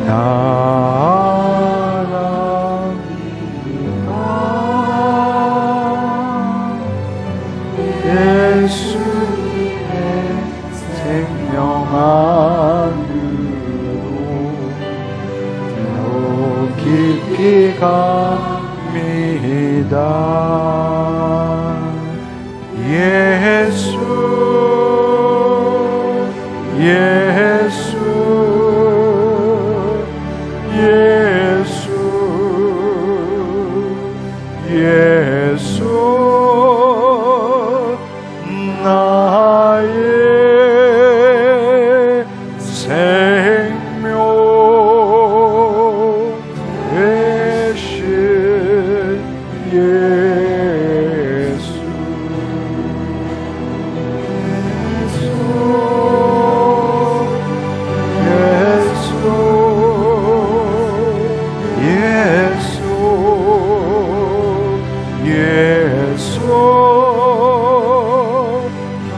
나랍니다. 예수님의 생명 안으로 더 깊이 갑니다. 예수 예수 예수 예수 나의 생명 되신 예수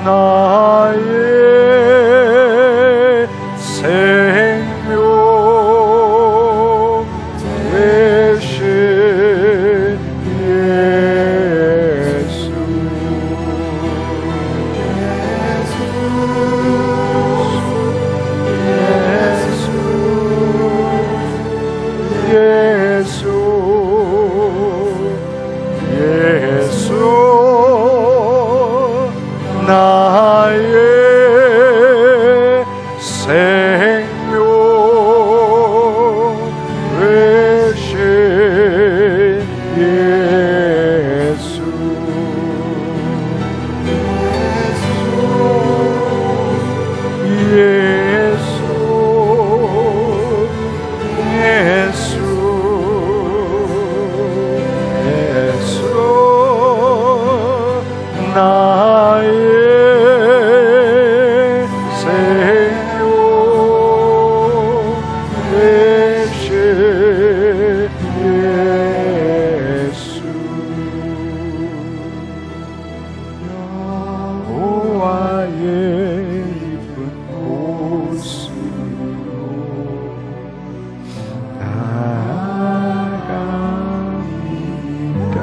나의 생명 되신 예수 예수 예수 나의 생명 되신 예수 예수 나의 생명 되신 예수 여호와의 이쁜 곳으로 나아갑니다.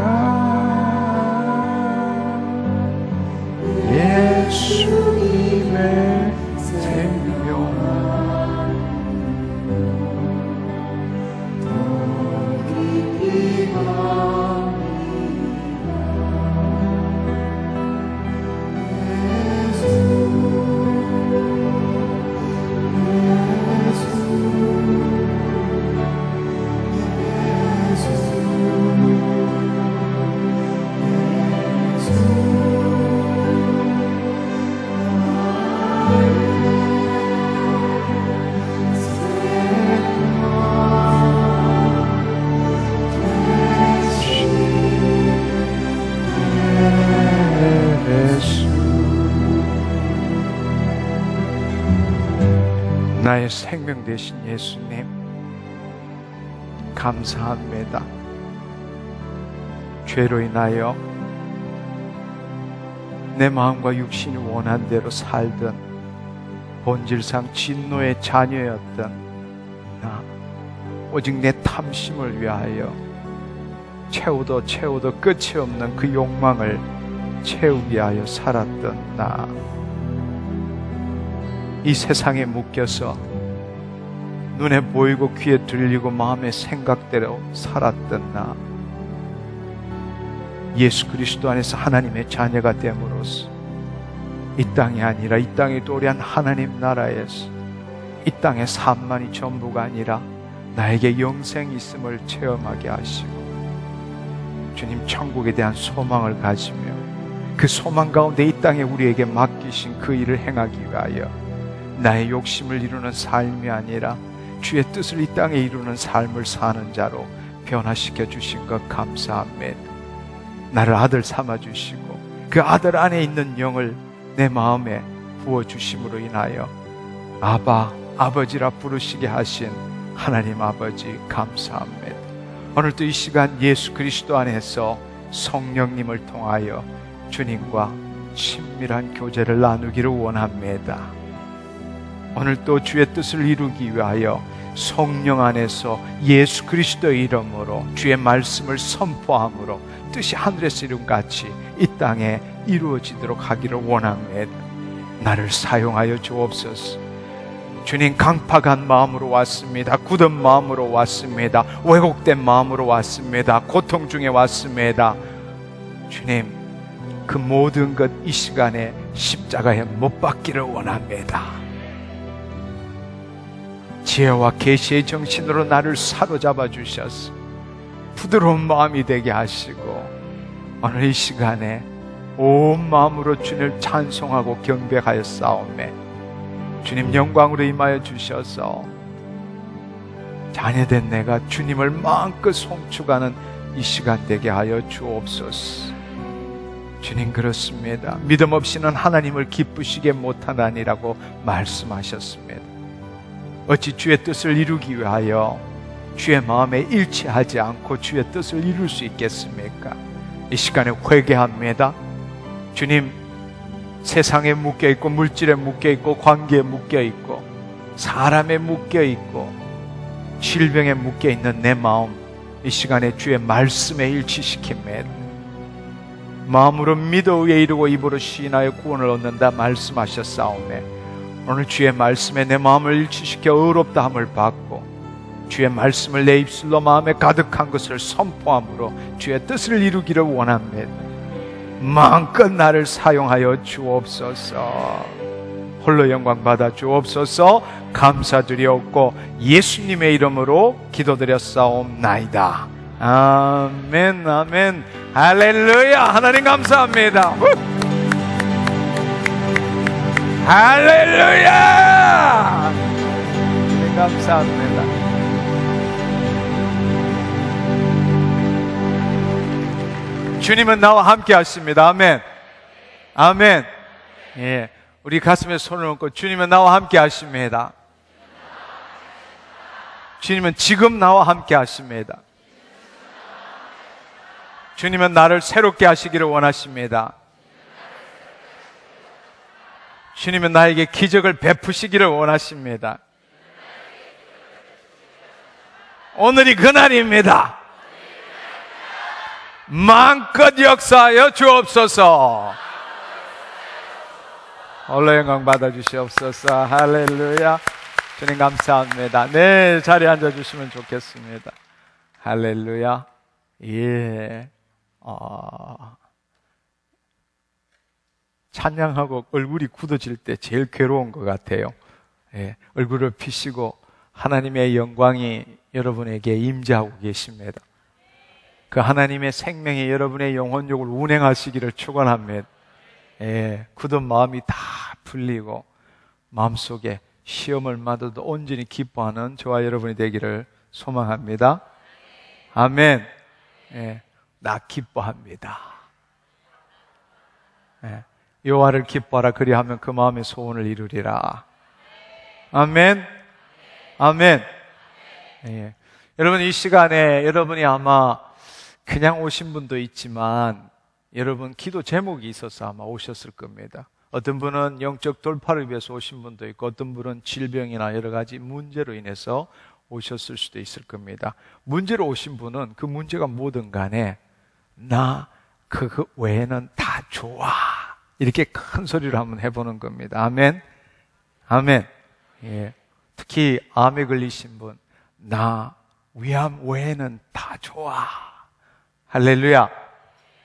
예수님의 생명 더 깊이 나의 생명 되신 예수님 감사합니다. 죄로 인하여 내 마음과 육신이 원한 대로 살던 본질상 진노의 자녀였던 나, 오직 내 탐심을 위하여 채우도 끝이 없는 그 욕망을 채우기 위하여 살았던 나, 이 세상에 묶여서 눈에 보이고 귀에 들리고 마음의 생각대로 살았던 나, 예수 그리스도 안에서 하나님의 자녀가 됨으로써 이 땅이 아니라 이 땅에 도래한 하나님 나라에서 이 땅의 삶만이 전부가 아니라 나에게 영생이 있음을 체험하게 하시고 주님 천국에 대한 소망을 가지며 그 소망 가운데 이 땅에 우리에게 맡기신 그 일을 행하기 위하여 나의 욕심을 이루는 삶이 아니라 주의 뜻을 이 땅에 이루는 삶을 사는 자로 변화시켜 주신 것 감사합니다. 나를 아들 삼아 주시고 그 아들 안에 있는 영을 내 마음에 부어주심으로 인하여 아바, 아버지라 부르시게 하신 하나님 아버지 감사합니다. 오늘도 이 시간 예수 그리스도 안에서 성령님을 통하여 주님과 친밀한 교제를 나누기를 원합니다. 오늘도 주의 뜻을 이루기 위하여 성령 안에서 예수 그리스도의 이름으로 주의 말씀을 선포함으로 뜻이 하늘에서 이룬 같이 이 땅에 이루어지도록 하기를 원합니다. 나를 사용하여 주옵소서. 주님, 강팍한 마음으로 왔습니다. 굳은 마음으로 왔습니다. 왜곡된 마음으로 왔습니다. 고통 중에 왔습니다. 주님, 그 모든 것 이 시간에 십자가에 못 박기를 원합니다. 지혜와 계시의 정신으로 나를 사로잡아 주셔서 부드러운 마음이 되게 하시고 오늘 이 시간에 온 마음으로 주님을 찬송하고 경배하여 싸우매 주님 영광으로 임하여 주셔서 자녀된 내가 주님을 마음껏 송축하는 이 시간 되게 하여 주옵소서. 주님, 그렇습니다. 믿음 없이는 하나님을 기쁘시게 못하나니라고 말씀하셨습니다. 어찌 주의 뜻을 이루기 위하여 주의 마음에 일치하지 않고 주의 뜻을 이룰 수 있겠습니까? 이 시간에 회개합니다. 주님, 세상에 묶여있고 물질에 묶여있고 관계에 묶여있고 사람에 묶여있고 질병에 묶여있는 내 마음 이 시간에 주의 말씀에 일치시킵니다. 마음으로 믿어 의에 이르고 입으로 시인하여 구원을 얻는다 말씀하셨사오매 오늘 주의 말씀에 내 마음을 일치시켜 의롭다 함을 받고 주의 말씀을 내 입술로 마음에 가득한 것을 선포함으로 주의 뜻을 이루기를 원합니다. 마음껏 나를 사용하여 주옵소서. 홀로 영광 받아 주옵소서. 감사드리옵고 예수님의 이름으로 기도드렸사옵나이다. 아멘, 아멘, 할렐루야. 하나님 감사합니다. 할렐루야. 하나님 감사합니다. 주님은 나와 함께 하십니다. 아멘, 아멘. 예, 우리 가슴에 손을 얹고 주님은 나와 함께 하십니다. 주님은 지금 나와 함께 하십니다. 주님은 나를 새롭게 하시기를 원하십니다. 주님은 나에게 기적을 베푸시기를 원하십니다. 오늘이 그날입니다. 마음껏 역사하여 주옵소서. 홀로 영광 받아주시옵소서. 할렐루야. 주님 감사합니다. 네, 자리에 앉아주시면 좋겠습니다. 할렐루야. 예. 찬양하고 얼굴이 굳어질 때 제일 괴로운 것 같아요. 예, 얼굴을 피시고 하나님의 영광이 여러분에게 임재하고 계십니다. 그 하나님의 생명이 여러분의 영혼력을 운행하시기를 축원합니다. 예, 굳은 마음이 다 풀리고 마음속에 시험을 맞아도 온전히 기뻐하는 저와 여러분이 되기를 소망합니다. 아멘. 예, 나 기뻐합니다. 예, 여호와를 기뻐하라 그리하면 그 마음의 소원을 이루리라. 아멘. 아멘. 예, 여러분 이 시간에 여러분이 아마 그냥 오신 분도 있지만 여러분 기도 제목이 있어서 아마 오셨을 겁니다. 어떤 분은 영적 돌파를 위해서 오신 분도 있고 어떤 분은 질병이나 여러 가지 문제로 인해서 오셨을 수도 있을 겁니다. 문제로 오신 분은 그 문제가 뭐든 간에 나 그거 외에는 다 좋아 이렇게 큰 소리로 한번 해보는 겁니다. 아멘. 아멘. 예. 특히 암에 걸리신 분, 나 위암 외에는 다 좋아. 할렐루야.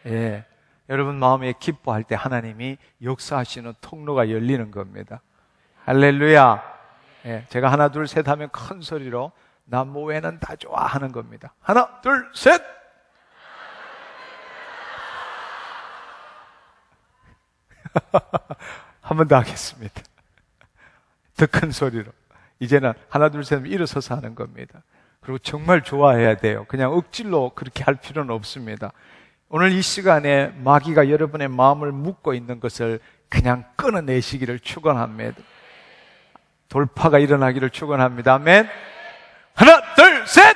예. 여러분 마음에 기뻐할 때 하나님이 역사하시는 통로가 열리는 겁니다. 할렐루야. 예. 제가 하나 둘 셋 하면 큰 소리로 나 뭐 외에는 다 좋아 하는 겁니다. 하나 둘 셋. 한 번 더 하겠습니다. 더 큰 소리로. 이제는 하나 둘 셋 일어서서 하는 겁니다. 그리고 정말 좋아해야 돼요. 그냥 억지로 그렇게 할 필요는 없습니다. 오늘 이 시간에 마귀가 여러분의 마음을 묶고 있는 것을 그냥 끊어내시기를 축원합니다. 돌파가 일어나기를 축원합니다. 아멘. 하나 둘 셋.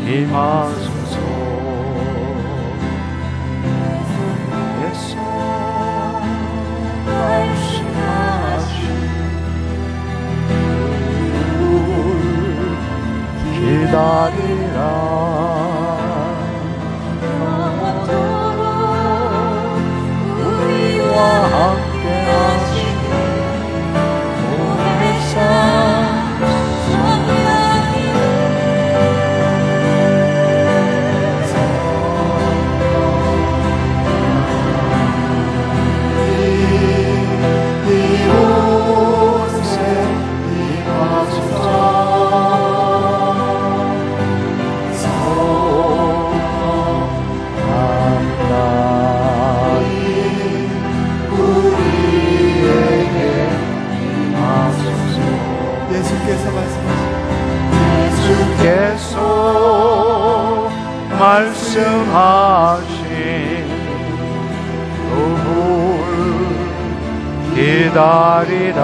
임하소서. 예수 말씀하신 기다리라. 영원토록 우리와 함께 하시네. 오늘사 예수께서 말씀하신 그분 기다리라.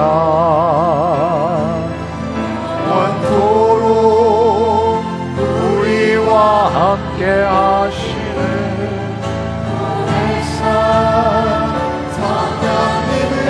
원토록 우리와 함께 하시는 오늘사 찬양이네.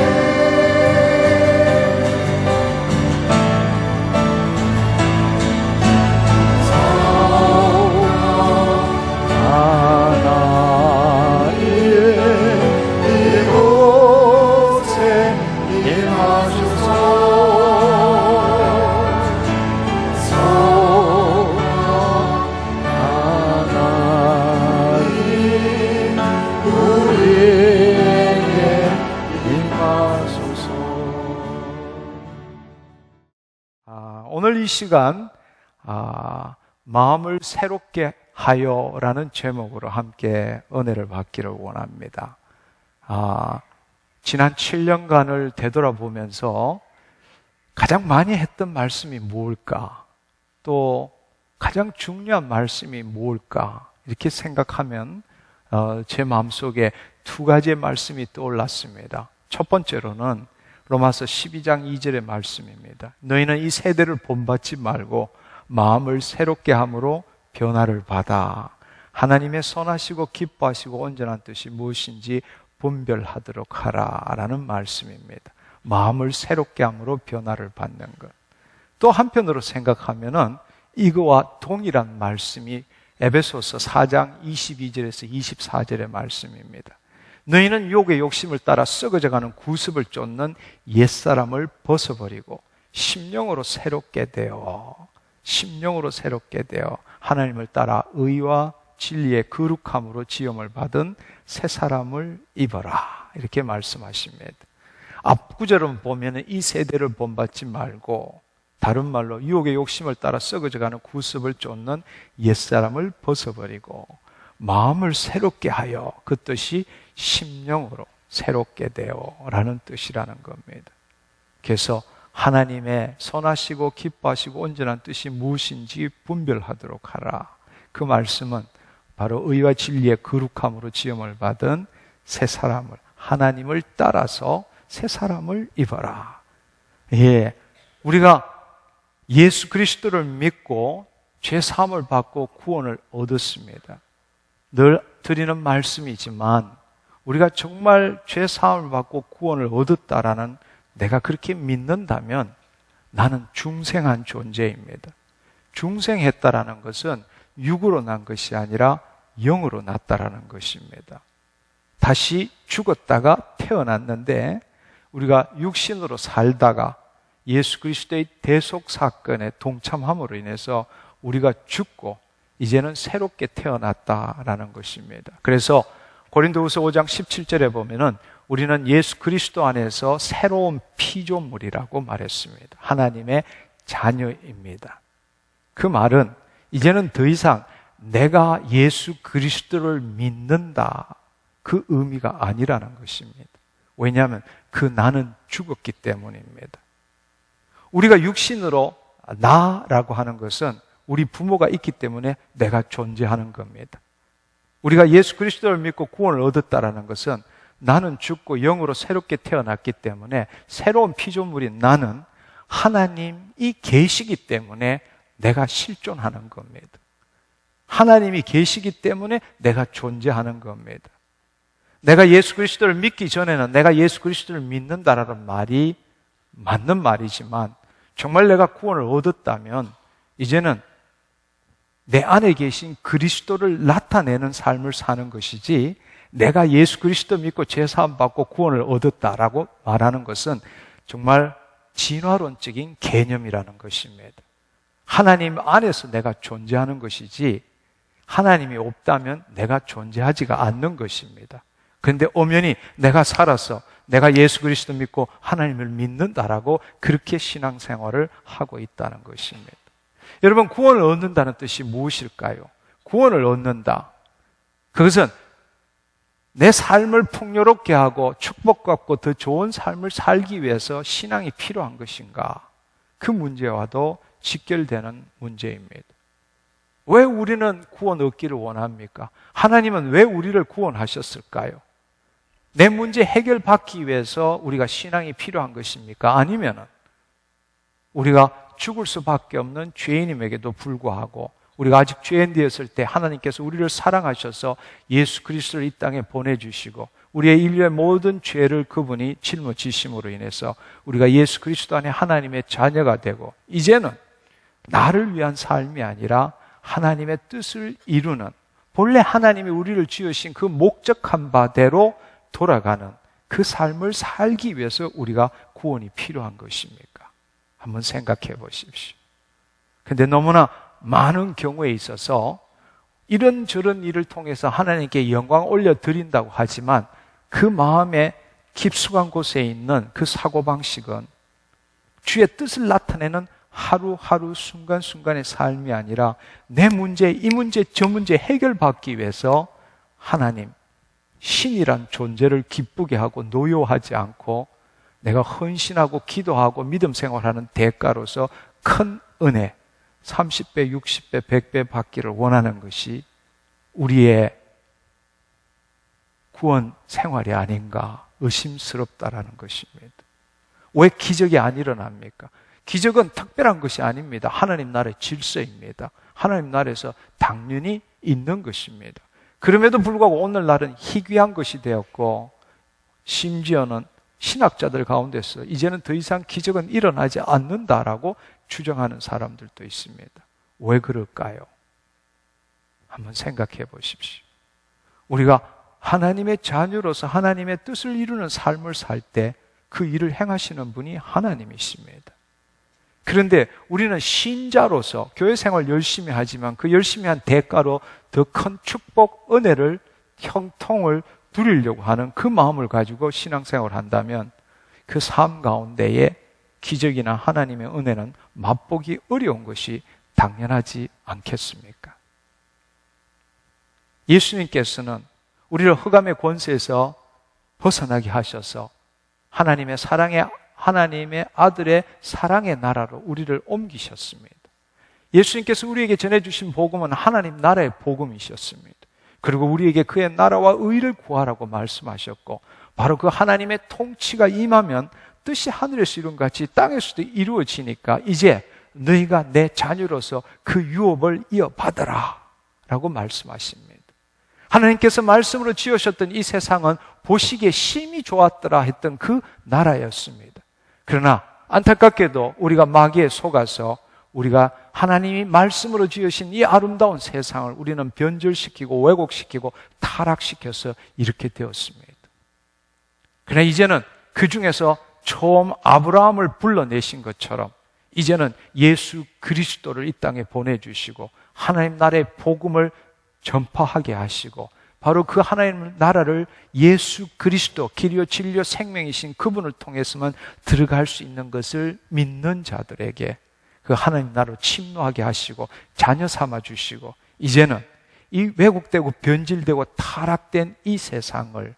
오늘 이 시간 마음을 새롭게 하여라는 제목으로 함께 은혜를 받기를 원합니다. 지난 7년간을 되돌아보면서 가장 많이 했던 말씀이 뭘까? 또 가장 중요한 말씀이 뭘까? 이렇게 생각하면 제 마음속에 두 가지의 말씀이 떠올랐습니다. 첫 번째로는 로마서 12장 2절의 말씀입니다. 너희는 이 세대를 본받지 말고 마음을 새롭게 함으로 변화를 받아 하나님의 선하시고 기뻐하시고 온전한 뜻이 무엇인지 분별하도록 하라 라는 말씀입니다. 마음을 새롭게 함으로 변화를 받는 것. 또 한편으로 생각하면은 이거와 동일한 말씀이 에베소서 4장 22절에서 24절의 말씀입니다. 너희는 욕의 욕심을 따라 썩어져가는 구습을 쫓는 옛사람을 벗어버리고 심령으로 새롭게 되어 하나님을 따라 의와 진리의 거룩함으로 지음을 받은 새 사람을 입어라 이렇게 말씀하십니다. 앞구절은 보면 이 세대를 본받지 말고 다른 말로 유혹의 욕심을 따라 썩어져가는 구습을 쫓는 옛사람을 벗어버리고 마음을 새롭게 하여 그 뜻이 심령으로 새롭게 되어 라는 뜻이라는 겁니다. 그래서 하나님의 선하시고 기뻐하시고 온전한 뜻이 무엇인지 분별하도록 하라. 그 말씀은 바로 의와 진리의 거룩함으로 지음을 받은 새 사람을, 하나님을 따라서 새 사람을 입어라. 예, 우리가 예수 그리스도를 믿고 죄 사함을 받고 구원을 얻었습니다. 늘 드리는 말씀이지만 우리가 정말 죄 사함을 받고 구원을 얻었다라는 내가 그렇게 믿는다면 나는 중생한 존재입니다. 중생했다라는 것은 육으로 난 것이 아니라 영으로 났다라는 것입니다. 다시 죽었다가 태어났는데 우리가 육신으로 살다가 예수 그리스도의 대속 사건에 동참함으로 인해서 우리가 죽고 이제는 새롭게 태어났다라는 것입니다. 그래서 고린도후서 5장 17절에 보면은 우리는 예수 그리스도 안에서 새로운 피조물이라고 말했습니다. 하나님의 자녀입니다. 그 말은 이제는 더 이상 내가 예수 그리스도를 믿는다 그 의미가 아니라는 것입니다. 왜냐하면 그 나는 죽었기 때문입니다. 우리가 육신으로 나라고 하는 것은 우리 부모가 있기 때문에 내가 존재하는 겁니다. 우리가 예수 그리스도를 믿고 구원을 얻었다라는 것은 나는 죽고 영으로 새롭게 태어났기 때문에 새로운 피조물인 나는 하나님이 계시기 때문에 내가 실존하는 겁니다. 하나님이 계시기 때문에 내가 존재하는 겁니다. 내가 예수 그리스도를 믿기 전에는 내가 예수 그리스도를 믿는다라는 말이 맞는 말이지만 정말 내가 구원을 얻었다면 이제는 내 안에 계신 그리스도를 나타내는 삶을 사는 것이지, 내가 예수 그리스도 믿고 죄사함 받고 구원을 얻었다라고 말하는 것은 정말 진화론적인 개념이라는 것입니다. 하나님 안에서 내가 존재하는 것이지 하나님이 없다면 내가 존재하지가 않는 것입니다. 그런데 엄연히 내가 살아서 내가 예수 그리스도 믿고 하나님을 믿는다라고 그렇게 신앙생활을 하고 있다는 것입니다. 여러분, 구원을 얻는다는 뜻이 무엇일까요? 구원을 얻는다, 그것은 내 삶을 풍요롭게 하고 축복받고 더 좋은 삶을 살기 위해서 신앙이 필요한 것인가? 그 문제와도 직결되는 문제입니다. 왜 우리는 구원 얻기를 원합니까? 하나님은 왜 우리를 구원하셨을까요? 내 문제 해결받기 위해서 우리가 신앙이 필요한 것입니까? 아니면 우리가 죽을 수밖에 없는 죄인임에게도 불구하고 우리가 아직 죄인 되었을 때 하나님께서 우리를 사랑하셔서 예수 그리스도를 이 땅에 보내주시고 우리의 인류의 모든 죄를 그분이 짊어지심으로 인해서 우리가 예수 그리스도 안에 하나님의 자녀가 되고 이제는 나를 위한 삶이 아니라 하나님의 뜻을 이루는, 본래 하나님이 우리를 지으신 그 목적한 바대로 돌아가는 그 삶을 살기 위해서 우리가 구원이 필요한 것입니까? 한번 생각해 보십시오. 그런데 너무나 많은 경우에 있어서 이런저런 일을 통해서 하나님께 영광 올려드린다고 하지만 그 마음의 깊숙한 곳에 있는 그 사고방식은 주의 뜻을 나타내는 하루하루 순간순간의 삶이 아니라 내 문제, 이 문제, 저 문제 해결받기 위해서 하나님, 신이란 존재를 기쁘게 하고 노여하지 않고 내가 헌신하고 기도하고 믿음 생활하는 대가로서 큰 은혜, 30배, 60배, 100배 받기를 원하는 것이 우리의 구원 생활이 아닌가 의심스럽다라는 것입니다. 왜 기적이 안 일어납니까? 기적은 특별한 것이 아닙니다. 하나님 나라의 질서입니다. 하나님 나라에서 당연히 있는 것입니다. 그럼에도 불구하고 오늘날은 희귀한 것이 되었고 심지어는 신학자들 가운데서 이제는 더 이상 기적은 일어나지 않는다라고 주장하는 사람들도 있습니다. 왜 그럴까요? 한번 생각해 보십시오. 우리가 하나님의 자녀로서 하나님의 뜻을 이루는 삶을 살 때 그 일을 행하시는 분이 하나님이십니다. 그런데 우리는 신자로서 교회 생활 열심히 하지만 그 열심히 한 대가로 더 큰 축복, 은혜를, 형통을 누리려고 하는 그 마음을 가지고 신앙생활을 한다면 그 삶 가운데에 기적이나 하나님의 은혜는 맛보기 어려운 것이 당연하지 않겠습니까? 예수님께서는 우리를 흑암의 권세에서 벗어나게 하셔서 하나님의 사랑의, 하나님의 아들의 사랑의 나라로 우리를 옮기셨습니다. 예수님께서 우리에게 전해주신 복음은 하나님 나라의 복음이셨습니다. 그리고 우리에게 그의 나라와 의를 구하라고 말씀하셨고 바로 그 하나님의 통치가 임하면 뜻이 하늘에서 이룬 같이 땅에서도 이루어지니까 이제 너희가 내 자녀로서 그 유업을 이어받아라 라고 말씀하십니다. 하나님께서 말씀으로 지으셨던 이 세상은 보시기에 심히 좋았더라 했던 그 나라였습니다. 그러나 안타깝게도 우리가 마귀에 속아서 우리가 하나님이 말씀으로 지으신 이 아름다운 세상을 우리는 변절시키고 왜곡시키고 타락시켜서 이렇게 되었습니다. 그러나 이제는 그 중에서 처음 아브라함을 불러내신 것처럼 이제는 예수 그리스도를 이 땅에 보내주시고 하나님 나라의 복음을 전파하게 하시고 바로 그 하나님 나라를 예수 그리스도 길이요 진리요 생명이신 그분을 통해서만 들어갈 수 있는 것을 믿는 자들에게 그 하나님 나라로 침노하게 하시고 자녀 삼아 주시고 이제는 이 왜곡되고 변질되고 타락된 이 세상을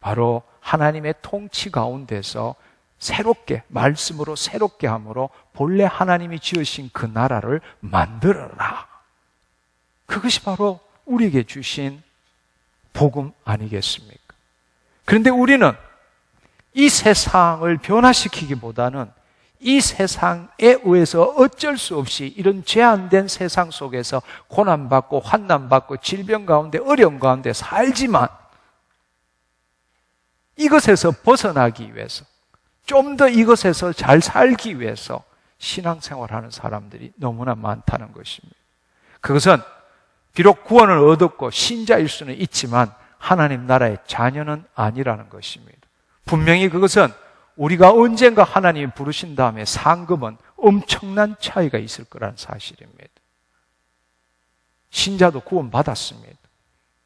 바로 하나님의 통치 가운데서 새롭게 말씀으로 새롭게 함으로 본래 하나님이 지으신 그 나라를 만들어라. 그것이 바로 우리에게 주신 복음 아니겠습니까? 그런데 우리는 이 세상을 변화시키기보다는 이 세상에 의해서 어쩔 수 없이 이런 제한된 세상 속에서 고난받고 환난받고 질병 가운데 어려움 가운데 살지만 이것에서 벗어나기 위해서 좀 더 이것에서 잘 살기 위해서 신앙생활하는 사람들이 너무나 많다는 것입니다. 그것은 비록 구원을 얻었고 신자일 수는 있지만 하나님 나라의 자녀는 아니라는 것입니다. 분명히 그것은 우리가 언젠가 하나님이 부르신 다음에 상급은 엄청난 차이가 있을 거라는 사실입니다. 신자도 구원받았습니다.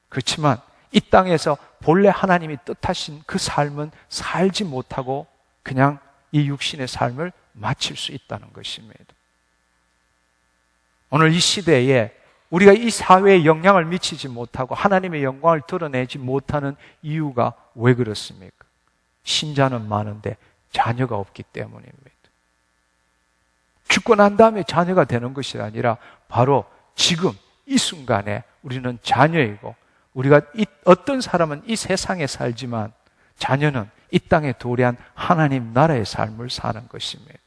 그렇지만 이 땅에서 본래 하나님이 뜻하신 그 삶은 살지 못하고 그냥 이 육신의 삶을 마칠 수 있다는 것입니다. 오늘 이 시대에 우리가 이 사회에 영향을 미치지 못하고 하나님의 영광을 드러내지 못하는 이유가 왜 그렇습니까? 신자는 많은데 자녀가 없기 때문입니다. 죽고 난 다음에 자녀가 되는 것이 아니라 바로 지금 이 순간에 우리는 자녀이고 우리가 어떤 사람은 이 세상에 살지만 자녀는 이 땅에 도래한 하나님 나라의 삶을 사는 것입니다.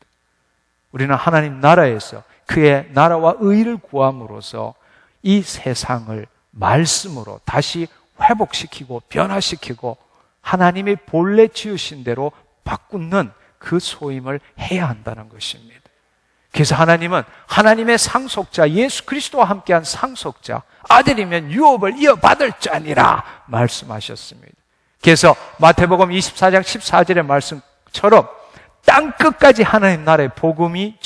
우리는 하나님 나라에서 그의 나라와 의를 구함으로써 이 세상을 말씀으로 다시 회복시키고 변화시키고 하나님이 본래 지으신 대로 바꾸는 그 소임을 해야 한다는 것입니다. 그래서 하나님은 하나님의 상속자 예수 그리스도와 함께한 상속자 아들이면 유업을 이어받을 자니라 말씀하셨습니다. 그래서 마태복음 24장 14절의 말씀처럼 땅끝까지 하나님 나라의 복음이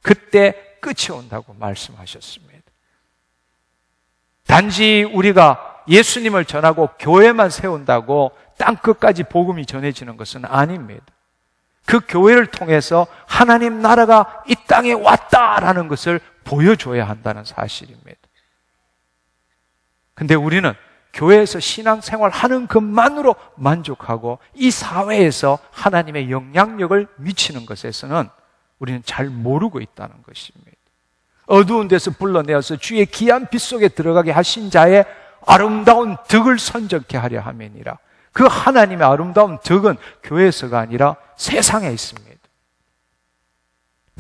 그때 끝이 온다고 말씀하셨습니다. 단지 우리가 예수님을 전하고 교회만 세운다고 땅끝까지 복음이 전해지는 것은 아닙니다. 그 교회를 통해서 하나님 나라가 이 땅에 왔다라는 것을 보여줘야 한다는 사실입니다. 근데 우리는 교회에서 신앙생활 하는 것만으로 만족하고 이 사회에서 하나님의 영향력을 미치는 것에서는 우리는 잘 모르고 있다는 것입니다. 어두운 데서 불러내어서 주의 귀한 빛 속에 들어가게 하신 자의 아름다운 덕을 선적케 하려 함이니라. 그 하나님의 아름다운 덕은 교회에서가 아니라 세상에 있습니다.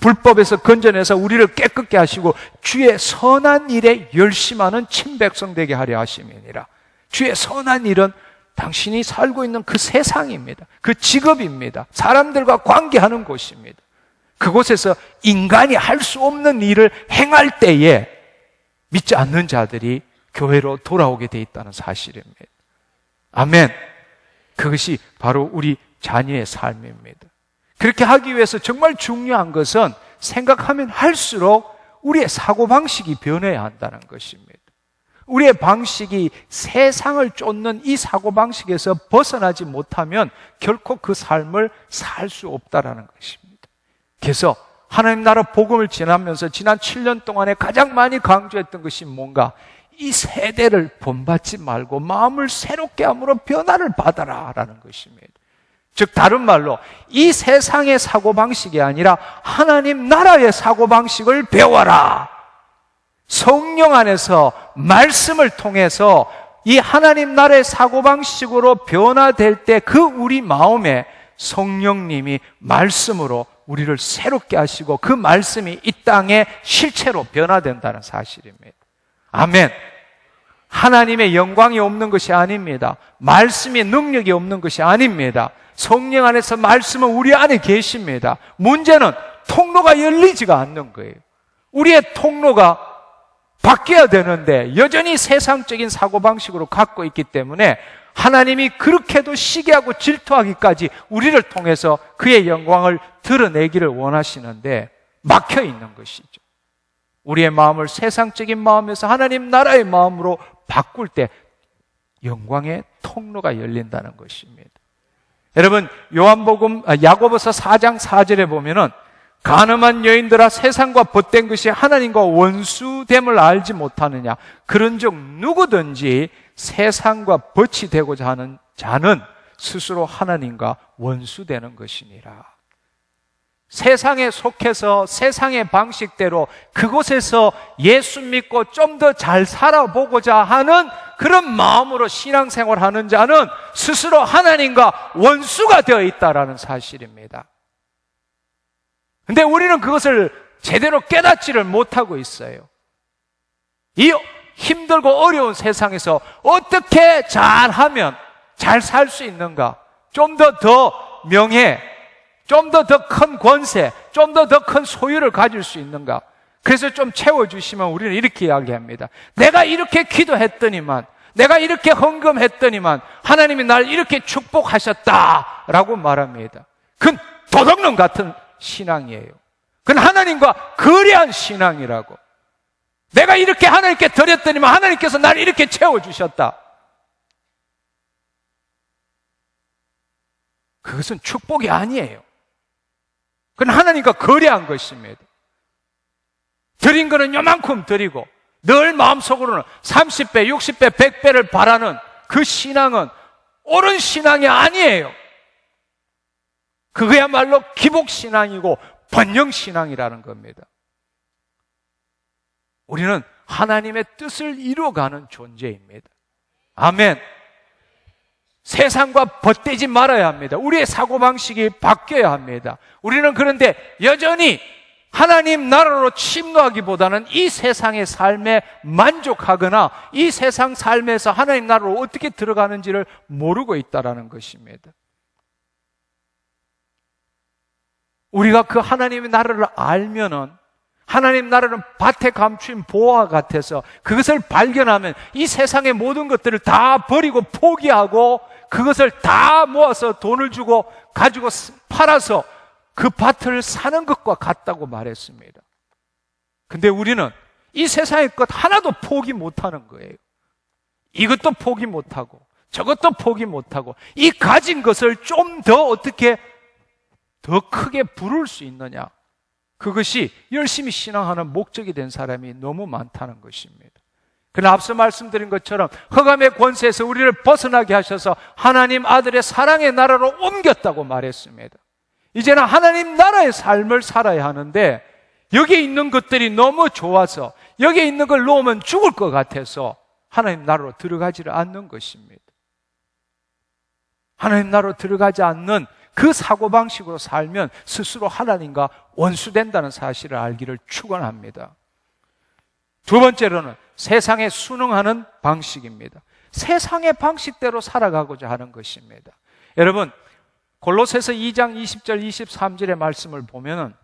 불법에서 건져내서 우리를 깨끗게 하시고 주의 선한 일에 열심하는 친백성 되게 하려 하심이니라. 주의 선한 일은 당신이 살고 있는 그 세상입니다. 그 직업입니다. 사람들과 관계하는 곳입니다. 그곳에서 인간이 할 수 없는 일을 행할 때에 믿지 않는 자들이 교회로 돌아오게 돼 있다는 사실입니다. 아멘. 그것이 바로 우리 자녀의 삶입니다. 그렇게 하기 위해서 정말 중요한 것은 생각하면 할수록 우리의 사고방식이 변해야 한다는 것입니다. 우리의 방식이 세상을 쫓는 이 사고방식에서 벗어나지 못하면 결코 그 삶을 살 수 없다는 것입니다. 그래서 하나님 나라 복음을 지나면서 지난 7년 동안에 가장 많이 강조했던 것이 뭔가 이 세대를 본받지 말고 마음을 새롭게 함으로 변화를 받아라 라는 것입니다. 즉 다른 말로 이 세상의 사고방식이 아니라 하나님 나라의 사고방식을 배워라. 성령 안에서 말씀을 통해서 이 하나님 나라의 사고방식으로 변화될 때 그 우리 마음에 성령님이 말씀으로 우리를 새롭게 하시고 그 말씀이 이 땅에 실체로 변화된다는 사실입니다. 아멘. 하나님의 영광이 없는 것이 아닙니다. 말씀의 능력이 없는 것이 아닙니다. 성령 안에서 말씀은 우리 안에 계십니다. 문제는 통로가 열리지가 않는 거예요. 우리의 통로가 바뀌어야 되는데 여전히 세상적인 사고방식으로 갖고 있기 때문에 하나님이 그렇게도 시기하고 질투하기까지 우리를 통해서 그의 영광을 드러내기를 원하시는데 막혀 있는 것이죠. 우리의 마음을 세상적인 마음에서 하나님 나라의 마음으로 바꿀 때 영광의 통로가 열린다는 것입니다. 여러분 야고보서 4장 4절에 보면은 간음한 여인들아 세상과 벗된 것이 하나님과 원수됨을 알지 못하느냐. 그런즉 누구든지 세상과 벗이 되고자 하는 자는 스스로 하나님과 원수되는 것이니라. 세상에 속해서 세상의 방식대로 그곳에서 예수 믿고 좀 더 잘 살아보고자 하는 그런 마음으로 신앙생활하는 자는 스스로 하나님과 원수가 되어 있다라는 사실입니다. 근데 우리는 그것을 제대로 깨닫지를 못하고 있어요. 이 힘들고 어려운 세상에서 어떻게 잘하면 잘 살 수 있는가? 좀 더 명예, 좀 더 큰 권세, 좀 더 큰 소유를 가질 수 있는가? 그래서 좀 채워주시면 우리는 이렇게 이야기합니다. 내가 이렇게 기도했더니만, 내가 이렇게 헌금했더니만 하나님이 날 이렇게 축복하셨다라고 말합니다. 그건 도둑놈 같은 신앙이에요. 그건 하나님과 거래한 신앙이라고. 내가 이렇게 하나님께 드렸더니만 하나님께서 날 이렇게 채워주셨다. 그것은 축복이 아니에요. 그건 하나님과 거래한 것입니다. 드린 거는 요만큼 드리고 늘 마음속으로는 30배, 60배, 100배를 바라는 그 신앙은 옳은 신앙이 아니에요. 그거야말로 기복신앙이고 번영신앙이라는 겁니다. 우리는 하나님의 뜻을 이루어가는 존재입니다. 아멘. 세상과 벗대지 말아야 합니다. 우리의 사고방식이 바뀌어야 합니다. 우리는 그런데 여전히 하나님 나라로 침노하기보다는 이 세상의 삶에 만족하거나 이 세상 삶에서 하나님 나라로 어떻게 들어가는지를 모르고 있다는 것입니다. 우리가 그 하나님의 나라를 알면은 하나님 나라는 밭에 감춘 보화 같아서 그것을 발견하면 이 세상의 모든 것들을 다 버리고 포기하고 그것을 다 모아서 돈을 주고 가지고 팔아서 그 밭을 사는 것과 같다고 말했습니다. 근데 우리는 이 세상의 것 하나도 포기 못하는 거예요. 이것도 포기 못하고 저것도 포기 못하고 이 가진 것을 좀 더 어떻게 더 크게 부를 수 있느냐, 그것이 열심히 신앙하는 목적이 된 사람이 너무 많다는 것입니다. 그러나 앞서 말씀드린 것처럼 흑암의 권세에서 우리를 벗어나게 하셔서 하나님 아들의 사랑의 나라로 옮겼다고 말했습니다. 이제는 하나님 나라의 삶을 살아야 하는데 여기에 있는 것들이 너무 좋아서 여기에 있는 걸 놓으면 죽을 것 같아서 하나님 나라로 들어가지를 않는 것입니다. 하나님 나라로 들어가지 않는 그 사고방식으로 살면 스스로 하나님과 원수된다는 사실을 알기를 축원합니다. 두 번째로는 세상에 순응하는 방식입니다. 세상의 방식대로 살아가고자 하는 것입니다. 여러분, 골로새서 2장 20절 23절의 말씀을 보면은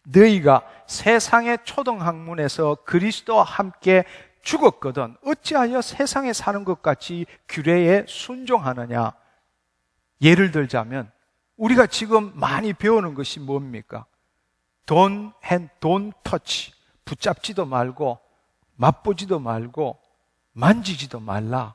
너희가 세상의 초등학문에서 그리스도와 함께 죽었거든 어찌하여 세상에 사는 것 같이 규례에 순종하느냐. 예를 들자면 우리가 지금 많이 배우는 것이 뭡니까? Don't touch. 붙잡지도 말고 맛보지도 말고 만지지도 말라.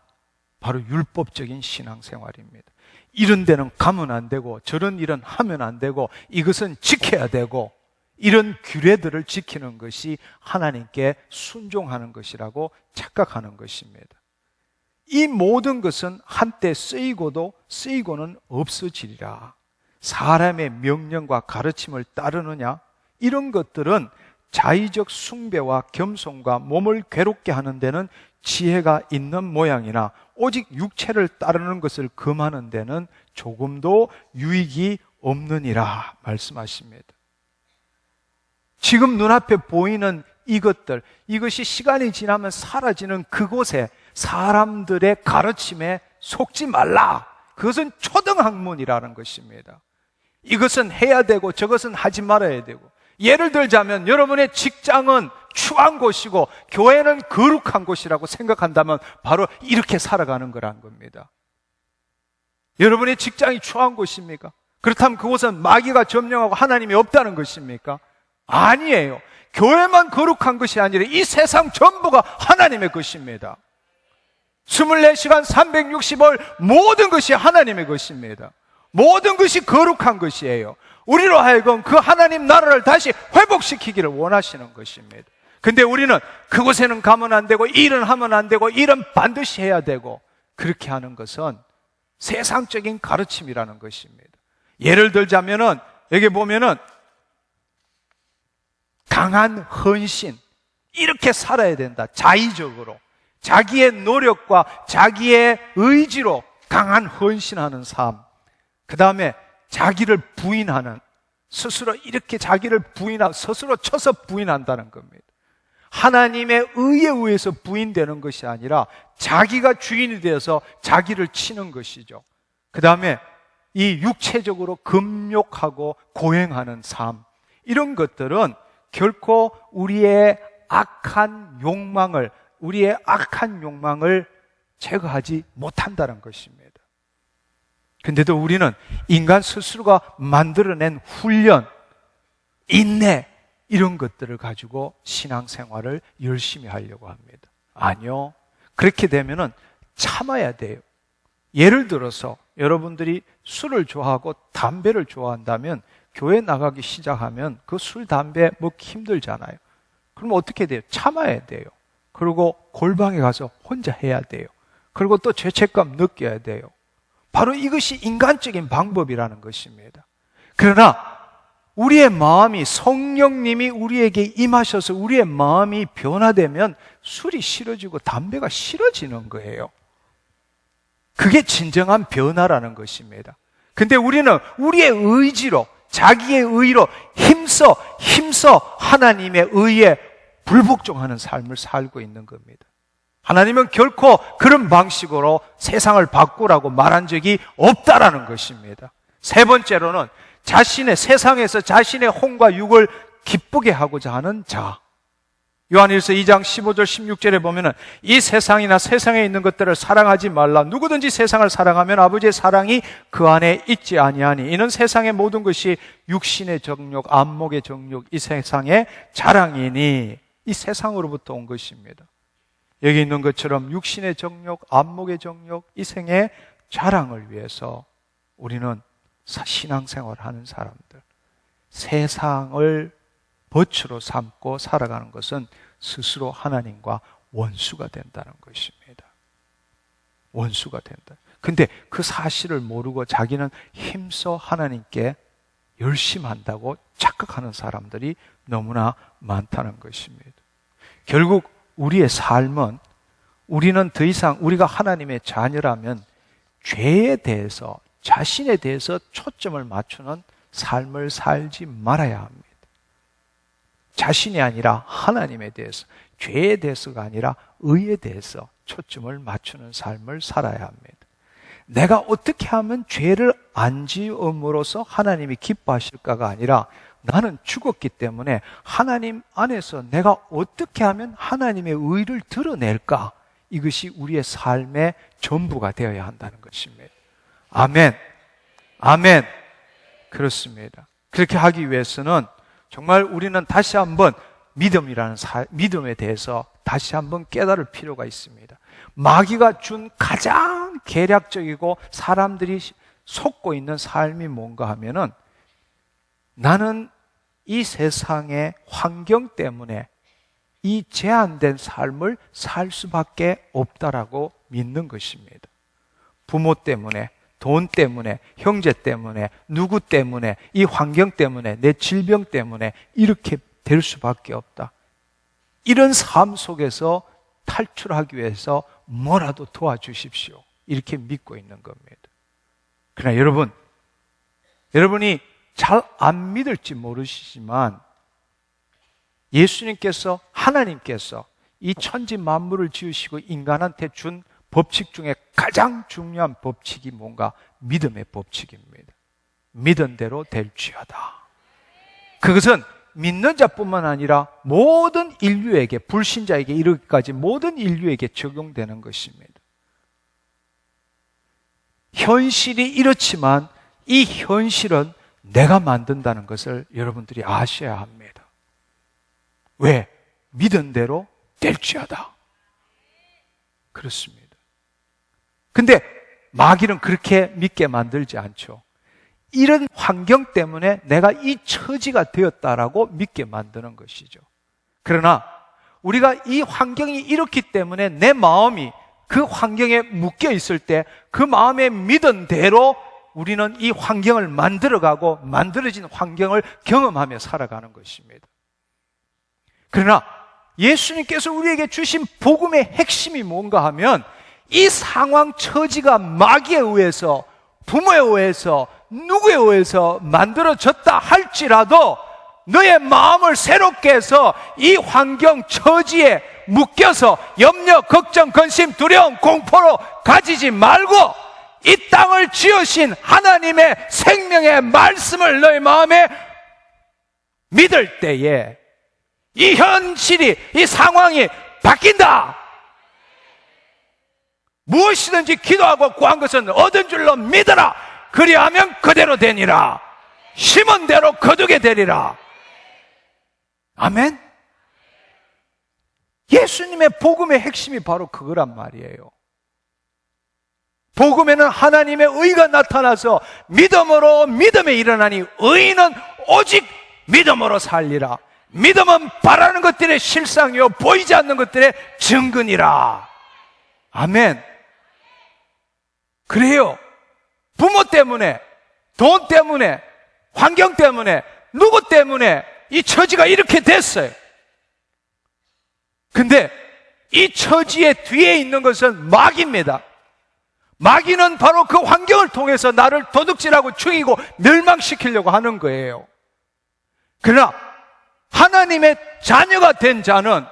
바로 율법적인 신앙생활입니다. 이런 데는 가면 안 되고 저런 일은 하면 안 되고 이것은 지켜야 되고 이런 규례들을 지키는 것이 하나님께 순종하는 것이라고 착각하는 것입니다. 이 모든 것은 한때 쓰이고도 쓰이고는 없어지리라. 사람의 명령과 가르침을 따르느냐? 이런 것들은 자의적 숭배와 겸손과 몸을 괴롭게 하는 데는 지혜가 있는 모양이나 오직 육체를 따르는 것을 금하는 데는 조금도 유익이 없느니라 말씀하십니다. 지금 눈앞에 보이는 이것들, 이것이 시간이 지나면 사라지는 그곳에 사람들의 가르침에 속지 말라. 그것은 초등학문이라는 것입니다. 이것은 해야 되고 저것은 하지 말아야 되고, 예를 들자면 여러분의 직장은 추한 곳이고 교회는 거룩한 곳이라고 생각한다면 바로 이렇게 살아가는 거란 겁니다. 여러분의 직장이 추한 곳입니까? 그렇다면 그곳은 마귀가 점령하고 하나님이 없다는 것입니까? 아니에요. 교회만 거룩한 것이 아니라 이 세상 전부가 하나님의 것입니다. 24시간 365일 모든 것이 하나님의 것입니다. 모든 것이 거룩한 것이에요. 우리로 하여금 그 하나님 나라를 다시 회복시키기를 원하시는 것입니다. 근데 우리는 그곳에는 가면 안 되고 일은 하면 안 되고 일은 반드시 해야 되고, 그렇게 하는 것은 세상적인 가르침이라는 것입니다. 예를 들자면은 여기 보면은 강한 헌신, 이렇게 살아야 된다. 자의적으로 자기의 노력과 자기의 의지로 강한 헌신하는 삶, 그 다음에 자기를 부인하는, 스스로 이렇게 자기를 스스로 쳐서 부인한다는 겁니다. 하나님의 의에 의해서 부인되는 것이 아니라 자기가 주인이 되어서 자기를 치는 것이죠. 그 다음에 이 육체적으로 금욕하고 고행하는 삶, 이런 것들은 결코 우리의 악한 욕망을 제거하지 못한다는 것입니다. 근데도 우리는 인간 스스로가 만들어낸 훈련, 인내, 이런 것들을 가지고 신앙생활을 열심히 하려고 합니다. 아니요. 그렇게 되면은 참아야 돼요. 예를 들어서 여러분들이 술을 좋아하고 담배를 좋아한다면 교회 나가기 시작하면 그 술, 담배 먹기 힘들잖아요. 그럼 어떻게 돼요? 참아야 돼요. 그리고 골방에 가서 혼자 해야 돼요. 그리고 또 죄책감 느껴야 돼요. 바로 이것이 인간적인 방법이라는 것입니다. 그러나 우리의 마음이, 성령님이 우리에게 임하셔서 우리의 마음이 변화되면 술이 싫어지고 담배가 싫어지는 거예요. 그게 진정한 변화라는 것입니다. 근데 우리는 우리의 의지로, 자기의 의로 힘써 하나님의 의에 불복종하는 삶을 살고 있는 겁니다. 하나님은 결코 그런 방식으로 세상을 바꾸라고 말한 적이 없다라는 것입니다. 세 번째로는 세상에서 자신의 혼과 육을 기쁘게 하고자 하는 자. 요한일서 2장 15절 16절에 보면은 이 세상이나 세상에 있는 것들을 사랑하지 말라. 누구든지 세상을 사랑하면 아버지의 사랑이 그 안에 있지 아니하니. 이는 세상의 모든 것이 육신의 정욕, 안목의 정욕, 이 세상의 자랑이니. 이 세상으로부터 온 것입니다. 여기 있는 것처럼 육신의 정욕, 안목의 정욕, 이 생의 자랑을 위해서 우리는 신앙생활을 하는 사람들, 세상을 벗으로 삼고 살아가는 것은 스스로 하나님과 원수가 된다는 것입니다. 원수가 된다. 근데 그 사실을 모르고 자기는 힘써 하나님께 열심히 한다고 착각하는 사람들이 너무나 많다는 것입니다. 결국 우리의 삶은, 우리는 더 이상 우리가 하나님의 자녀라면 죄에 대해서, 자신에 대해서 초점을 맞추는 삶을 살지 말아야 합니다. 자신이 아니라 하나님에 대해서, 죄에 대해서가 아니라 의에 대해서 초점을 맞추는 삶을 살아야 합니다. 내가 어떻게 하면 죄를 안 지음으로써 하나님이 기뻐하실까가 아니라 나는 죽었기 때문에 하나님 안에서 내가 어떻게 하면 하나님의 의를 드러낼까? 이것이 우리의 삶의 전부가 되어야 한다는 것입니다. 아멘. 아멘. 그렇습니다. 그렇게 하기 위해서는 정말 우리는 다시 한번 믿음에 대해서 다시 한번 깨달을 필요가 있습니다. 마귀가 준 가장 계략적이고 사람들이 속고 있는 삶이 뭔가 하면은 나는 이 세상의 환경 때문에 이 제한된 삶을 살 수밖에 없다라고 믿는 것입니다. 부모 때문에, 돈 때문에, 형제 때문에, 누구 때문에, 이 환경 때문에, 내 질병 때문에 이렇게 될 수밖에 없다. 이런 삶 속에서 탈출하기 위해서 뭐라도 도와주십시오. 이렇게 믿고 있는 겁니다. 그러나 여러분이 잘 안 믿을지 모르시지만 예수님께서, 하나님께서 이 천지 만물을 지으시고 인간한테 준 법칙 중에 가장 중요한 법칙이 뭔가? 믿음의 법칙입니다. 믿은 대로 될지어다. 그것은 믿는 자뿐만 아니라 모든 인류에게, 불신자에게 이르기까지 모든 인류에게 적용되는 것입니다. 현실이 이렇지만 이 현실은 내가 만든다는 것을 여러분들이 아셔야 합니다. 왜? 믿은 대로 될지어다. 그렇습니다. 근데 마귀는 그렇게 믿게 만들지 않죠. 이런 환경 때문에 내가 이 처지가 되었다라고 믿게 만드는 것이죠. 그러나 우리가 이 환경이 이렇기 때문에 내 마음이 그 환경에 묶여 있을 때 그 마음에 믿은 대로 우리는 이 환경을 만들어가고 만들어진 환경을 경험하며 살아가는 것입니다. 그러나 예수님께서 우리에게 주신 복음의 핵심이 뭔가 하면 이 상황 처지가 마귀에 의해서, 부모에 의해서, 누구에 의해서 만들어졌다 할지라도 너의 마음을 새롭게 해서 이 환경 처지에 묶여서 염려, 걱정, 근심, 두려움, 공포로 가지지 말고 이 땅을 지으신 하나님의 생명의 말씀을 너의 마음에 믿을 때에 이 현실이, 이 상황이 바뀐다. 무엇이든지 기도하고 구한 것은 얻은 줄로 믿어라. 그리하면 그대로 되니라. 심은 대로 거두게 되리라. 아멘. 예수님의 복음의 핵심이 바로 그거란 말이에요. 복음에는 하나님의 의가 나타나서 믿음으로 믿음에 일어나니 의인은 오직 믿음으로 살리라. 믿음은 바라는 것들의 실상이요 보이지 않는 것들의 증거니라. 아멘. 그래요. 부모 때문에, 돈 때문에, 환경 때문에, 누구 때문에 이 처지가 이렇게 됐어요. 근데 이 처지의 뒤에 있는 것은 마귀입니다. 마귀는 바로 그 환경을 통해서 나를 도둑질하고 죽이고 멸망시키려고 하는 거예요. 그러나 하나님의 자녀가 된 자는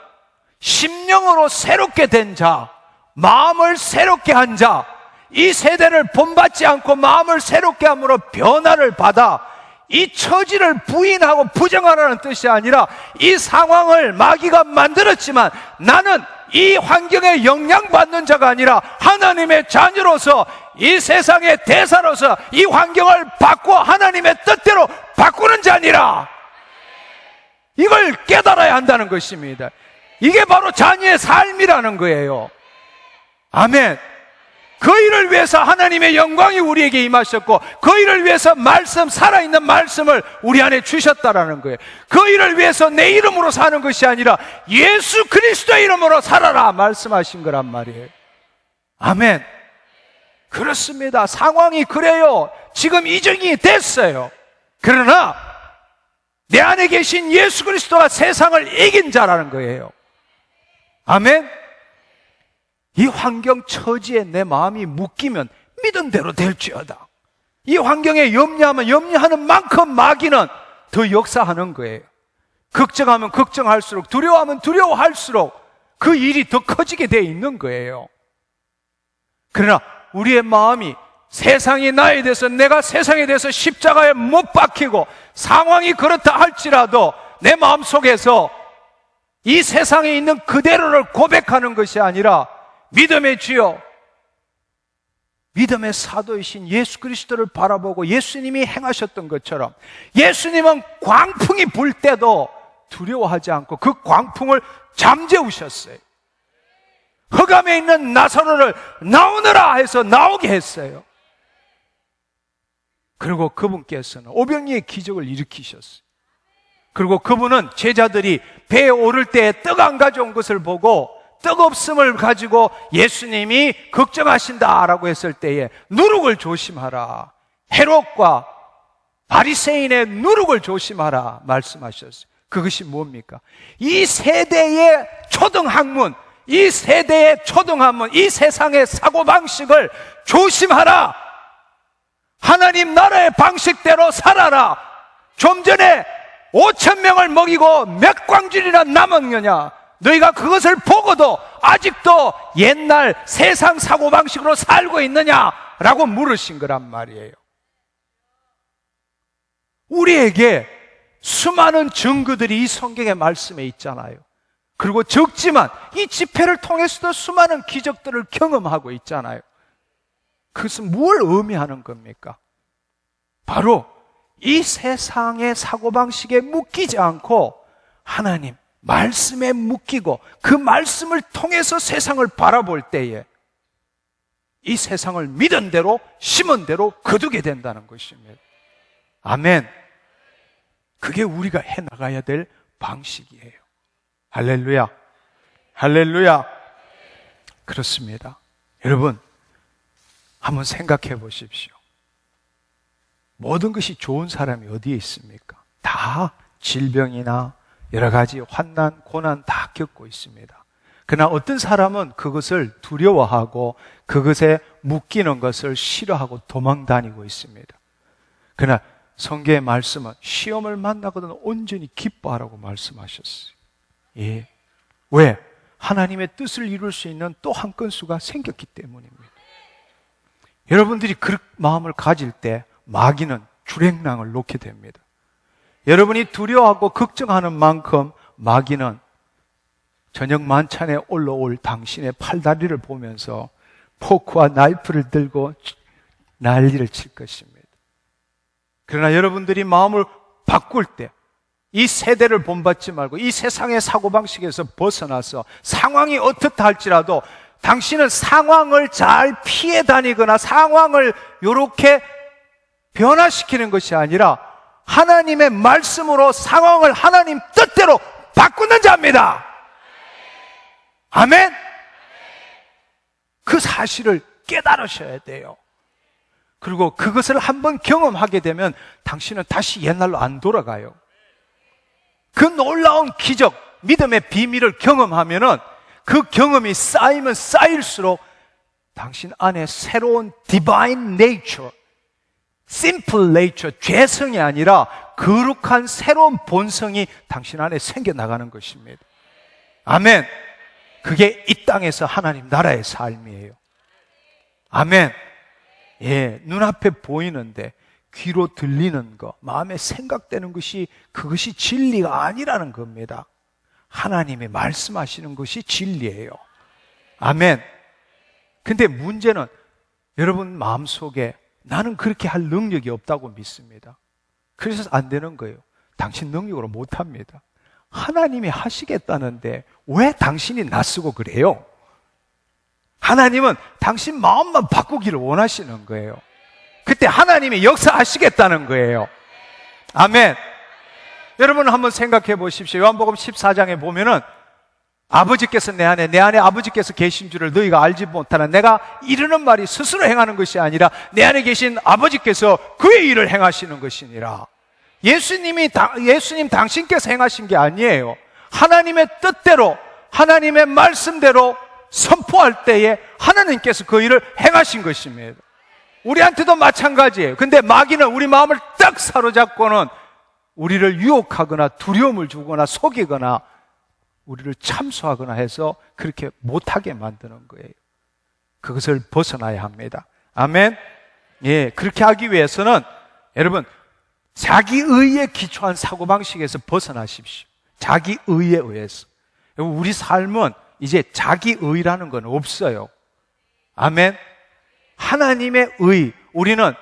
심령으로 새롭게 된 자, 마음을 새롭게 한 자, 이 세대를 본받지 않고 마음을 새롭게 함으로 변화를 받아 이 처지를 부인하고 부정하라는 뜻이 아니라 이 상황을 마귀가 만들었지만 나는 이 환경에 영향받는 자가 아니라 하나님의 자녀로서 이 세상의 대사로서 이 환경을 바꾸어 하나님의 뜻대로 바꾸는 자니라. 이걸 깨달아야 한다는 것입니다. 이게 바로 자녀의 삶이라는 거예요. 아멘. 그 일을 위해서 하나님의 영광이 우리에게 임하셨고 그 일을 위해서 말씀, 살아있는 말씀을 우리 안에 주셨다라는 거예요. 그 일을 위해서 내 이름으로 사는 것이 아니라 예수 그리스도의 이름으로 살아라 말씀하신 거란 말이에요. 아멘. 그렇습니다. 상황이 그래요. 지금 이정이 됐어요. 그러나 내 안에 계신 예수 그리스도가 세상을 이긴 자라는 거예요. 아멘. 이 환경 처지에 내 마음이 묶이면 믿음대로 될지어다. 이 환경에 염려하면 염려하는 만큼 마귀는 더 역사하는 거예요. 걱정하면 걱정할수록, 두려워하면 두려워할수록 그 일이 더 커지게 돼 있는 거예요. 그러나 우리의 마음이 세상이 나에 대해서, 내가 세상에 대해서 십자가에 못 박히고 상황이 그렇다 할지라도 내 마음속에서 이 세상에 있는 그대로를 고백하는 것이 아니라 믿음의 주여, 믿음의 사도이신 예수 그리스도를 바라보고 예수님이 행하셨던 것처럼 예수님은 광풍이 불 때도 두려워하지 않고 그 광풍을 잠재우셨어요. 흑암에 있는 나사로를 나오너라 해서 나오게 했어요. 그리고 그분께서는 오병이의 기적을 일으키셨어요. 그리고 그분은 제자들이 배에 오를 때 떡 안 가져온 것을 보고 떡 없음을 가지고 예수님이 걱정하신다라고 했을 때에 누룩을 조심하라, 헤롯과 바리새인의 누룩을 조심하라 말씀하셨어요. 그것이 뭡니까? 이 세대의 초등학문, 이 세대의 초등학문, 이 세상의 사고방식을 조심하라. 하나님 나라의 방식대로 살아라. 좀 전에 5,000명을 먹이고 몇 광줄이나 남았느냐? 너희가 그것을 보고도 아직도 옛날 세상 사고방식으로 살고 있느냐라고 물으신 거란 말이에요. 우리에게 수많은 증거들이 이 성경의 말씀에 있잖아요. 그리고 적지만 이 집회를 통해서도 수많은 기적들을 경험하고 있잖아요. 그것은 뭘 의미하는 겁니까? 바로 이 세상의 사고방식에 묶이지 않고 하나님 말씀에 묶이고 그 말씀을 통해서 세상을 바라볼 때에 이 세상을 믿은 대로 심은 대로 거두게 된다는 것입니다. 아멘. 그게 우리가 해나가야 될 방식이에요. 할렐루야. 할렐루야. 그렇습니다. 여러분, 한번 생각해 보십시오. 모든 것이 좋은 사람이 어디에 있습니까? 다 질병이나 여러 가지 환난, 고난 다 겪고 있습니다. 그러나 어떤 사람은 그것을 두려워하고 그것에 묶이는 것을 싫어하고 도망다니고 있습니다. 그러나 성경의 말씀은 시험을 만나거든 온전히 기뻐하라고 말씀하셨어요. 예. 왜? 하나님의 뜻을 이룰 수 있는 또 한 건수가 생겼기 때문입니다. 여러분들이 그 마음을 가질 때 마귀는 주랭랑을 놓게 됩니다. 여러분이 두려워하고 걱정하는 만큼 마귀는 저녁 만찬에 올라올 당신의 팔다리를 보면서 포크와 나이프를 들고 난리를 칠 것입니다. 그러나 여러분들이 마음을 바꿀 때 이 세대를 본받지 말고 이 세상의 사고방식에서 벗어나서 상황이 어떻다 할지라도 당신은 상황을 잘 피해 다니거나 상황을 이렇게 변화시키는 것이 아니라 하나님의 말씀으로 상황을 하나님 뜻대로 바꾸는 자입니다. 아멘? 그 사실을 깨달으셔야 돼요. 그리고 그것을 한번 경험하게 되면 당신은 다시 옛날로 안 돌아가요. 그 놀라운 기적, 믿음의 비밀을 경험하면은 그 경험이 쌓이면 쌓일수록 당신 안에 새로운 divine nature, simple nature, 죄성이 아니라 거룩한 새로운 본성이 당신 안에 생겨나가는 것입니다. 아멘. 그게 이 땅에서 하나님 나라의 삶이에요. 아멘. 예, 눈앞에 보이는데 귀로 들리는 것, 마음에 생각되는 것이 그것이 진리가 아니라는 겁니다. 하나님이 말씀하시는 것이 진리예요. 아멘. 근데 문제는 여러분 마음속에 나는 그렇게 할 능력이 없다고 믿습니다. 그래서 안 되는 거예요. 당신 능력으로 못합니다. 하나님이 하시겠다는데 왜 당신이 낯쓰고 그래요? 하나님은 당신 마음만 바꾸기를 원하시는 거예요. 그때 하나님이 역사하시겠다는 거예요. 아멘. 여러분 한번 생각해 보십시오. 요한복음 14장에 보면은 아버지께서 내 안에 아버지께서 계신 줄을 너희가 알지 못하나 내가 이르는 말이 스스로 행하는 것이 아니라 내 안에 계신 아버지께서 그의 일을 행하시는 것이니라. 예수님 당신께서 행하신 게 아니에요. 하나님의 뜻대로 하나님의 말씀대로 선포할 때에 하나님께서 그 일을 행하신 것입니다. 우리한테도 마찬가지예요. 근데 마귀는 우리 마음을 딱 사로잡고는 우리를 유혹하거나 두려움을 주거나 속이거나 우리를 참소하거나 해서 그렇게 못하게 만드는 거예요. 그것을 벗어나야 합니다. 아멘. 예, 그렇게 하기 위해서는 여러분 자기 의에 기초한 사고방식에서 벗어나십시오. 자기 의에 의해서. 우리 삶은 이제 자기 의라는 건 없어요. 아멘. 하나님의 의. 우리는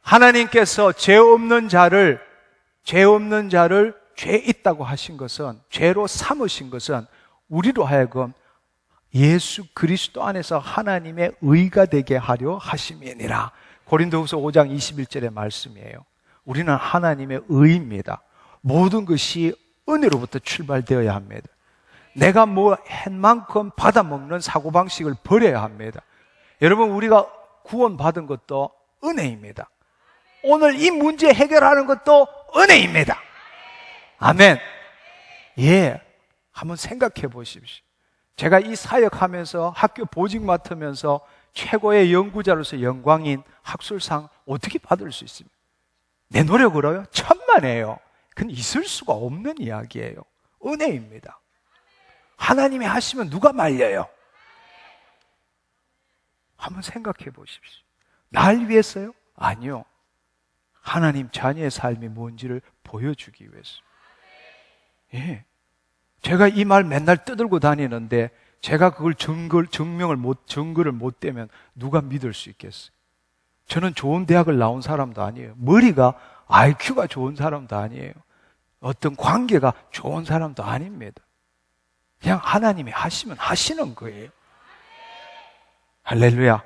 하나님께서 죄 없는 자를 죄 있다고 하신 것은, 죄로 삼으신 것은 우리로 하여금 예수 그리스도 안에서 하나님의 의가 되게 하려 하심이니라. 고린도후서 5장 21절의 말씀이에요. 우리는 하나님의 의입니다. 모든 것이 은혜로부터 출발되어야 합니다. 내가 뭐 한 만큼 받아먹는 사고방식을 버려야 합니다. 여러분, 우리가 구원받은 것도 은혜입니다. 오늘 이 문제 해결하는 것도 은혜입니다. 아멘. 예, 한번 생각해 보십시오. 제가 이 사역하면서 학교 보직 맡으면서 최고의 연구자로서 영광인 학술상 어떻게 받을 수 있습니까? 내 노력으로요? 천만에요. 그건 있을 수가 없는 이야기예요. 은혜입니다. 하나님이 하시면 누가 말려요? 한번 생각해 보십시오. 날 위해서요? 아니요. 하나님 자녀의 삶이 뭔지를 보여주기 위해서. 예. 제가 이 말 맨날 떠들고 다니는데 제가 그걸 증거를 못 대면 누가 믿을 수 있겠어요? 저는 좋은 대학을 나온 사람도 아니에요. 머리가 IQ가 좋은 사람도 아니에요. 어떤 관계가 좋은 사람도 아닙니다. 그냥 하나님이 하시면 하시는 거예요. 할렐루야.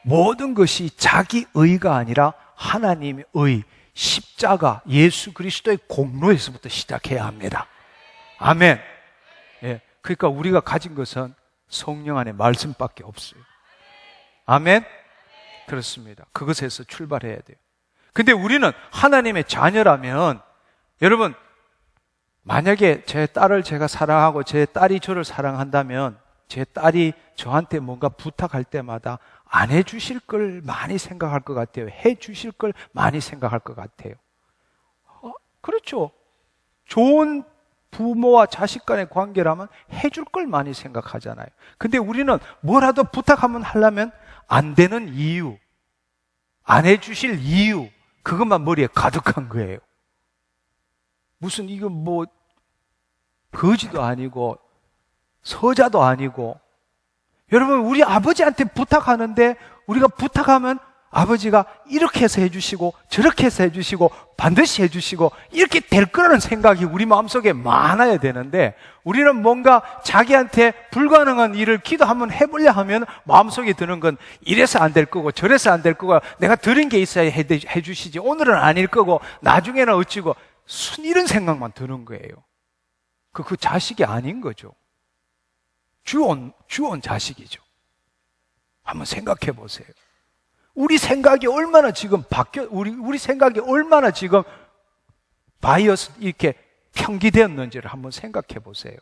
모든 것이 자기 의가 아니라 하나님의 의, 십자가, 예수 그리스도의 공로에서부터 시작해야 합니다. 아멘. 예, 그러니까 우리가 가진 것은 성령 안에 말씀밖에 없어요. 아멘. 그렇습니다. 그것에서 출발해야 돼요. 근데 우리는 하나님의 자녀라면, 여러분, 만약에 제 딸을 제가 사랑하고 제 딸이 저를 사랑한다면 제 딸이 저한테 뭔가 부탁할 때마다 안 해주실 걸 많이 생각할 것 같아요. 해주실 걸 많이 생각할 것 같아요. 그렇죠. 좋은 부모와 자식 간의 관계라면 해줄 걸 많이 생각하잖아요. 근데 우리는 뭐라도 부탁하면 하려면 안 되는 이유, 안 해주실 이유, 그것만 머리에 가득한 거예요. 무슨 이거 뭐 거지도 아니고 서자도 아니고. 여러분, 우리 아버지한테 부탁하는데 우리가 부탁하면 아버지가 이렇게 해서 해주시고 저렇게 해서 해주시고 반드시 해주시고 이렇게 될 거라는 생각이 우리 마음속에 많아야 되는데, 우리는 뭔가 자기한테 불가능한 일을 기도 한번 해보려 하면 마음속에 드는 건 이래서 안 될 거고 저래서 안 될 거고, 내가 들은 게 있어야 해주시지, 오늘은 아닐 거고 나중에는 어찌고, 이런 생각만 드는 거예요. 그 자식이 아닌 거죠. 주온 자식이죠. 한번 생각해 보세요. 우리 생각이 얼마나 지금 우리 생각이 얼마나 지금 바이어스 이렇게 편기되었는지를 한번 생각해 보세요.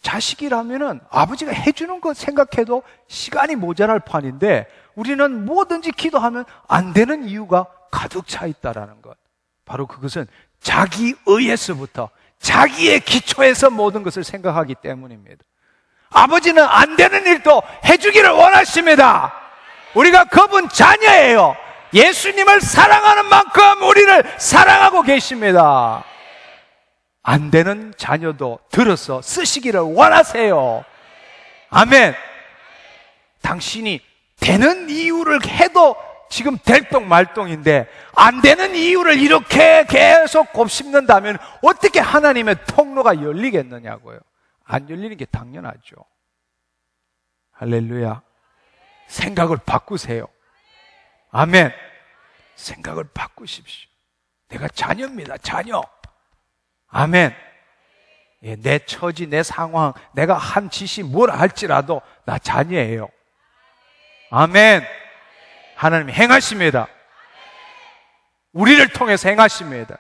자식이라면은 아버지가 해주는 것 생각해도 시간이 모자랄 판인데, 우리는 뭐든지 기도하면 안 되는 이유가 가득 차 있다라는 것. 바로 그것은 자기의에서부터, 자기의 기초에서 모든 것을 생각하기 때문입니다. 아버지는 안 되는 일도 해주기를 원하십니다. 우리가 그분 자녀예요. 예수님을 사랑하는 만큼 우리를 사랑하고 계십니다. 안 되는 자녀도 들어서 쓰시기를 원하세요. 아멘. 당신이 되는 이유를 해도 지금 될똥말똥인데 안 되는 이유를 이렇게 계속 곱씹는다면 어떻게 하나님의 통로가 열리겠느냐고요. 안 열리는 게 당연하죠. 할렐루야. 생각을 바꾸세요. 아멘. 생각을 바꾸십시오. 내가 자녀입니다. 자녀. 아멘. 예, 내 처지, 내 상황, 내가 한 짓이 뭘 할지라도 나 자녀예요. 아멘. 하나님이 행하십니다. 우리를 통해서 행하십니다.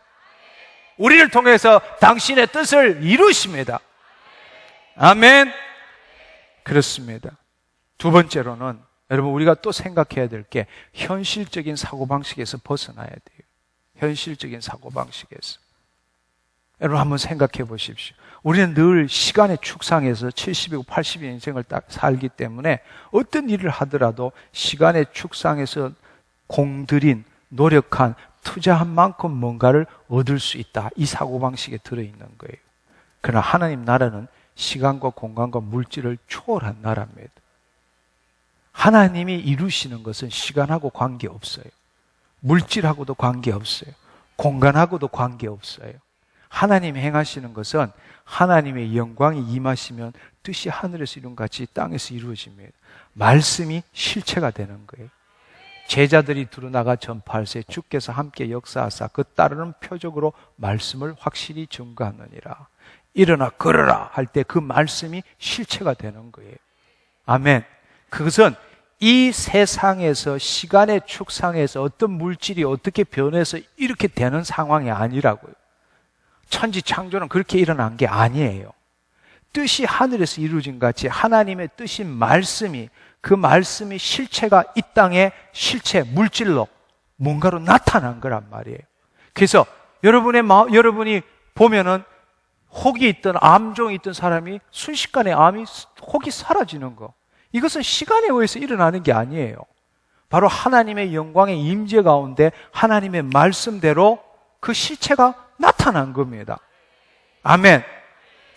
우리를 통해서 당신의 뜻을 이루십니다. 아멘. 그렇습니다. 두 번째로는 여러분, 우리가 또 생각해야 될 게 현실적인 사고방식에서 벗어나야 돼요. 현실적인 사고방식에서. 여러분, 한번 생각해 보십시오. 우리는 늘 시간의 축상에서 70이고 80의 인생을 딱 살기 때문에 어떤 일을 하더라도 시간의 축상에서 공들인, 노력한, 투자한 만큼 뭔가를 얻을 수 있다. 이 사고방식에 들어있는 거예요. 그러나 하나님 나라는 시간과 공간과 물질을 초월한 나라입니다. 하나님이 이루시는 것은 시간하고 관계없어요. 물질하고도 관계없어요. 공간하고도 관계없어요. 하나님이 행하시는 것은 하나님의 영광이 임하시면 뜻이 하늘에서 이룬 같이 땅에서 이루어집니다. 말씀이 실체가 되는 거예요. 제자들이 두루나가 전파할세 주께서 함께 역사하사 그 따르는 표적으로 말씀을 확실히 증거하느니라. 일어나 걸어라 할 때 그 말씀이 실체가 되는 거예요. 아멘. 그것은 이 세상에서 시간의 축상에서 어떤 물질이 어떻게 변해서 이렇게 되는 상황이 아니라고요. 천지 창조는 그렇게 일어난 게 아니에요. 뜻이 하늘에서 이루어진 같이 하나님의 뜻인 말씀이, 그 말씀이 실체가 이 땅의 실체, 물질로 뭔가로 나타난 거란 말이에요. 그래서 여러분이 보면은 혹이 있던 암종이 있던 사람이 순식간에 혹이 사라지는 거, 이것은 시간에 의해서 일어나는 게 아니에요. 바로 하나님의 영광의 임재 가운데 하나님의 말씀대로 그 실체가 나타난 겁니다. 아멘.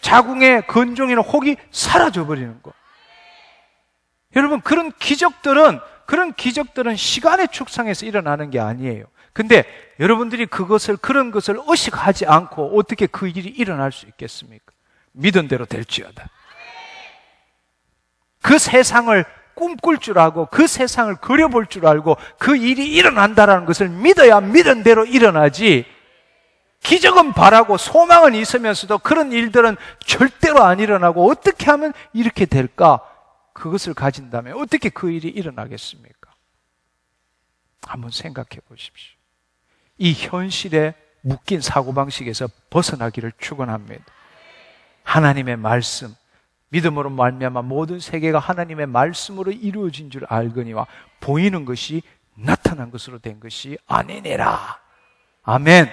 자궁의 건종이나 혹이 사라져버리는 거. 여러분, 그런 기적들은 시간의 축상에서 일어나는 게 아니에요. 근데 여러분들이 그런 것을 의식하지 않고 어떻게 그 일이 일어날 수 있겠습니까? 믿은 대로 될지어다. 그 세상을 꿈꿀 줄 알고 그 세상을 그려볼 줄 알고 그 일이 일어난다는 것을 믿어야 믿은 대로 일어나지, 기적은 바라고 소망은 있으면서도 그런 일들은 절대로 안 일어나고 어떻게 하면 이렇게 될까? 그것을 가진다면 어떻게 그 일이 일어나겠습니까? 한번 생각해 보십시오. 이 현실에 묶인 사고방식에서 벗어나기를 축원합니다. 하나님의 말씀, 믿음으로 말미암아 모든 세계가 하나님의 말씀으로 이루어진 줄 알거니와 보이는 것이 나타난 것으로 된 것이 아니니라. 아멘.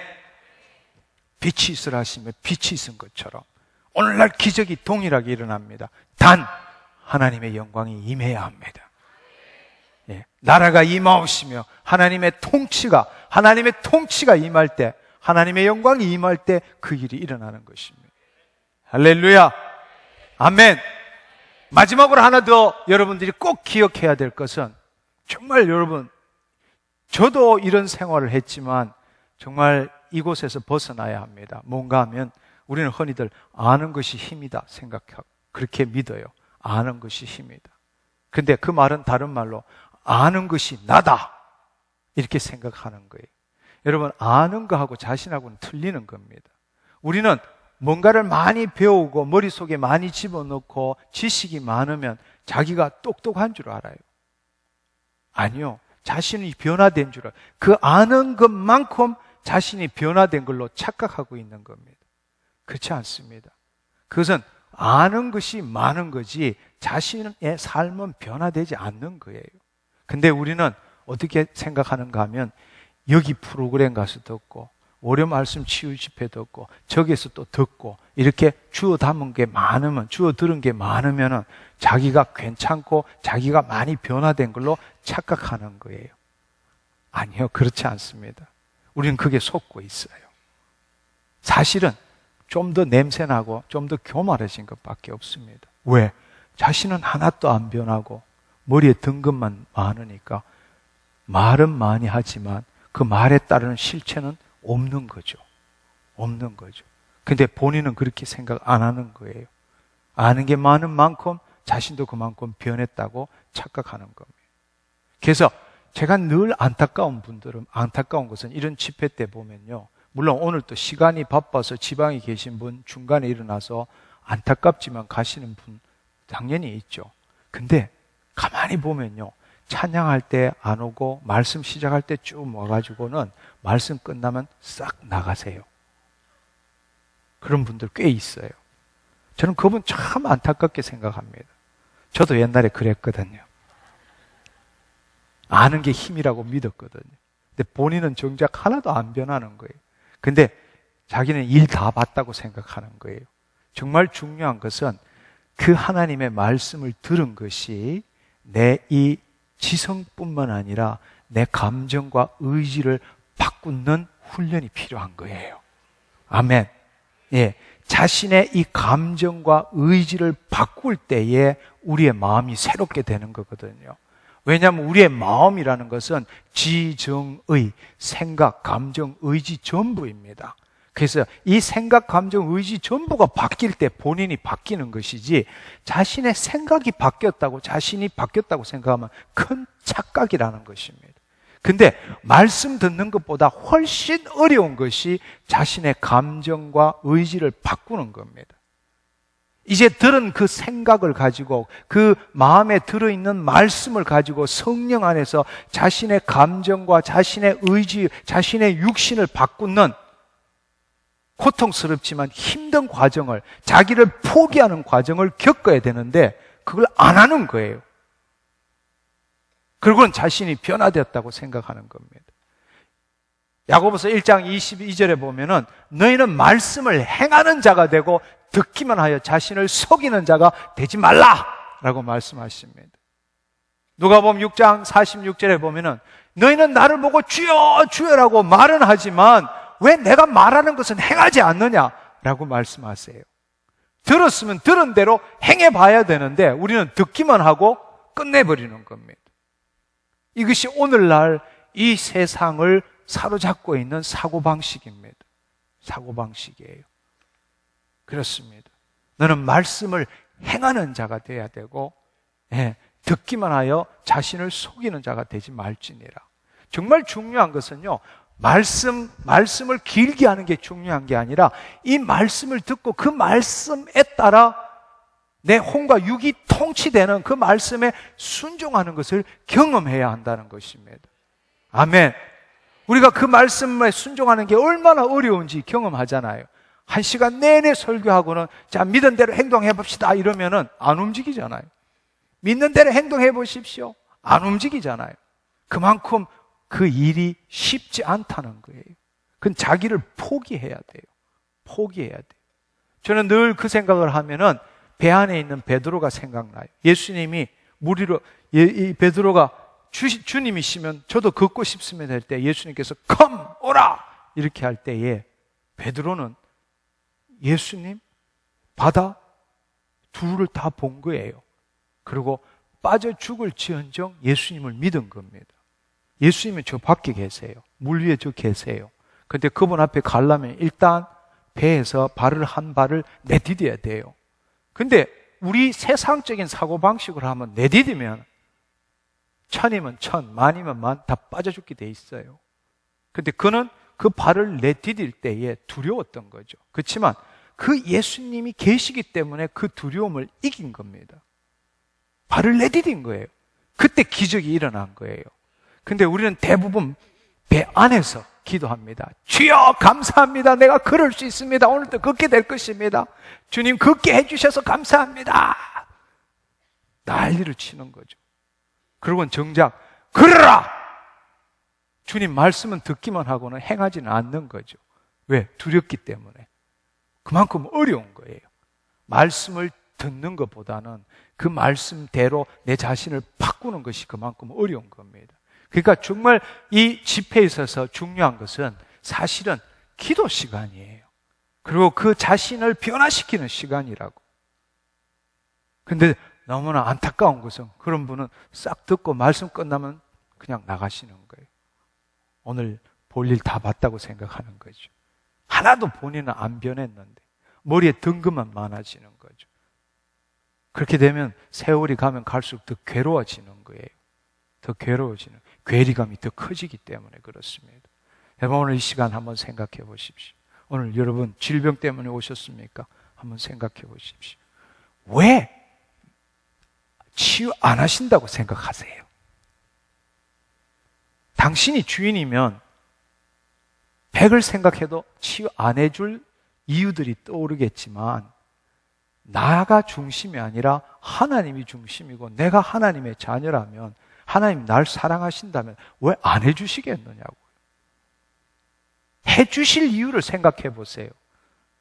빛이 있으라 하시면 빛이 있은 것처럼 오늘날 기적이 동일하게 일어납니다. 단 하나님의 영광이 임해야 합니다. 예, 나라가 임하오시며 하나님의 통치가 임할 때, 하나님의 영광이 임할 때 그 일이 일어나는 것입니다. 할렐루야. 아멘. 마지막으로 하나 더 여러분들이 꼭 기억해야 될 것은, 정말 여러분, 저도 이런 생활을 했지만 정말 이곳에서 벗어나야 합니다. 뭔가 하면 우리는 흔히들 아는 것이 힘이다 생각하고 그렇게 믿어요. 아는 것이 힘이다. 근데 그 말은 다른 말로 아는 것이 나다 이렇게 생각하는 거예요. 여러분, 아는 거하고 자신하고는 틀리는 겁니다. 우리는 뭔가를 많이 배우고 머릿속에 많이 집어넣고 지식이 많으면 자기가 똑똑한 줄 알아요. 아니요. 자신이 변화된 줄 알아요. 그 아는 것만큼 자신이 변화된 걸로 착각하고 있는 겁니다. 그렇지 않습니다. 그것은 아는 것이 많은 거지 자신의 삶은 변화되지 않는 거예요. 근데 우리는 어떻게 생각하는가 하면 여기 프로그램 가서 듣고 월요 말씀 치유 집회 듣고 저기서 또 듣고 이렇게 주워 담은 게 많으면, 주워 들은 게 많으면 자기가 괜찮고 자기가 많이 변화된 걸로 착각하는 거예요. 아니요, 그렇지 않습니다. 우리는 그게 속고 있어요. 사실은 좀 더 냄새나고 좀 더 교만해진 것밖에 없습니다. 왜? 자신은 하나도 안 변하고 머리에 든 것만 많으니까 말은 많이 하지만 그 말에 따르는 실체는 없는 거죠. 없는 거죠. 근데 본인은 그렇게 생각 안 하는 거예요. 아는 게 많은 만큼 자신도 그만큼 변했다고 착각하는 겁니다. 그래서 제가 늘 안타까운 것은 이런 집회 때 보면요. 물론 오늘 또 시간이 바빠서 지방에 계신 분 중간에 일어나서 안타깝지만 가시는 분 당연히 있죠. 근데 가만히 보면요. 찬양할 때 안 오고 말씀 시작할 때 쭉 와가지고는 말씀 끝나면 싹 나가세요. 그런 분들 꽤 있어요. 저는 그분 참 안타깝게 생각합니다. 저도 옛날에 그랬거든요. 아는 게 힘이라고 믿었거든요. 근데 본인은 정작 하나도 안 변하는 거예요. 근데 자기는 일 다 봤다고 생각하는 거예요. 정말 중요한 것은 그 하나님의 말씀을 들은 것이 내 이 지성뿐만 아니라 내 감정과 의지를 바꾸는 훈련이 필요한 거예요. 아멘. 예. 자신의 이 감정과 의지를 바꿀 때에 우리의 마음이 새롭게 되는 거거든요. 왜냐하면 우리의 마음이라는 것은 지정의, 생각, 감정, 의지 전부입니다. 그래서 이 생각, 감정, 의지 전부가 바뀔 때 본인이 바뀌는 것이지 자신의 생각이 바뀌었다고, 자신이 바뀌었다고 생각하면 큰 착각이라는 것입니다. 근데 말씀 듣는 것보다 훨씬 어려운 것이 자신의 감정과 의지를 바꾸는 겁니다. 이제 들은 그 생각을 가지고 그 마음에 들어있는 말씀을 가지고 성령 안에서 자신의 감정과 자신의 의지, 자신의 육신을 바꾸는 고통스럽지만 힘든 과정을, 자기를 포기하는 과정을 겪어야 되는데 그걸 안 하는 거예요. 그리고는 자신이 변화되었다고 생각하는 겁니다. 야고보서 1장 22절에 보면은 너희는 말씀을 행하는 자가 되고 듣기만 하여 자신을 속이는 자가 되지 말라라고 말씀하십니다. 누가복음 6장 46절에 보면은 너희는 나를 보고 주여 주여라고 말은 하지만 왜 내가 말하는 것은 행하지 않느냐라고 말씀하세요. 들었으면 들은 대로 행해봐야 되는데 우리는 듣기만 하고 끝내버리는 겁니다. 이것이 오늘날 이 세상을 사로잡고 있는 사고방식입니다. 사고방식이에요. 그렇습니다. 너는 말씀을 행하는 자가 되어야 되고 듣기만 하여 자신을 속이는 자가 되지 말지니라. 정말 중요한 것은요, 말씀을 길게 하는 게 중요한 게 아니라 이 말씀을 듣고 그 말씀에 따라 내 혼과 육이 통치되는 그 말씀에 순종하는 것을 경험해야 한다는 것입니다. 아멘. 우리가 그 말씀에 순종하는 게 얼마나 어려운지 경험하잖아요. 한 시간 내내 설교하고는 자, 믿은 대로 행동해 봅시다 이러면은 안 움직이잖아요. 믿는 대로 행동해 보십시오. 안 움직이잖아요. 그만큼 그 일이 쉽지 않다는 거예요. 그건 자기를 포기해야 돼요. 포기해야 돼요. 저는 늘 그 생각을 하면은 배 안에 있는 베드로가 생각나요. 예수님이 물 위로 이 베드로가 주님이시면 저도 걷고 싶습니다 할 때 예수님께서 컴 오라 이렇게 할 때에 베드로는 예수님 바다 둘을 다 본 거예요. 그리고 빠져 죽을지언정 예수님을 믿은 겁니다. 예수님은 저 밖에 계세요. 물 위에 저 계세요. 근데 그분 앞에 가려면 일단 배에서 발을 한 발을 내디뎌야 돼요. 근데 우리 세상적인 사고방식으로 하면 내디디면 천이면 천, 만이면 만 다 빠져 죽게 돼 있어요. 근데 그는 그 발을 내디딜 때에 두려웠던 거죠. 그렇지만 그 예수님이 계시기 때문에 그 두려움을 이긴 겁니다. 발을 내디딘 거예요. 그때 기적이 일어난 거예요. 근데 우리는 대부분 배 안에서 기도합니다. 주여 감사합니다. 내가 걸을 수 있습니다. 오늘도 걷게 될 것입니다. 주님 걷게 해주셔서 감사합니다. 난리를 치는 거죠. 그리고는 정작 걸어라! 주님 말씀은 듣기만 하고는 행하지는 않는 거죠. 왜? 두렵기 때문에. 그만큼 어려운 거예요. 말씀을 듣는 것보다는 그 말씀대로 내 자신을 바꾸는 것이 그만큼 어려운 겁니다. 그러니까 정말 이 집회에 있어서 중요한 것은 사실은 기도 시간이에요. 그리고 그 자신을 변화시키는 시간이라고. 근데 너무나 안타까운 것은 그런 분은 싹 듣고 말씀 끝나면 그냥 나가시는 거예요. 오늘 볼 일 다 봤다고 생각하는 거죠. 하나도 본인은 안 변했는데 머리에 뜬금만 많아지는 거죠. 그렇게 되면 세월이 가면 갈수록 더 괴로워지는 거예요. 더 괴로워지는, 괴리감이 더 커지기 때문에 그렇습니다. 여러분 오늘 이 시간 한번 생각해 보십시오. 오늘 여러분 질병 때문에 오셨습니까? 한번 생각해 보십시오. 왜 치유 안 하신다고 생각하세요? 당신이 주인이면 100을 생각해도 치유 안 해줄 이유들이 떠오르겠지만 나가 중심이 아니라 하나님이 중심이고 내가 하나님의 자녀라면 하나님 날 사랑하신다면 왜 안 해주시겠느냐고. 해주실 이유를 생각해 보세요.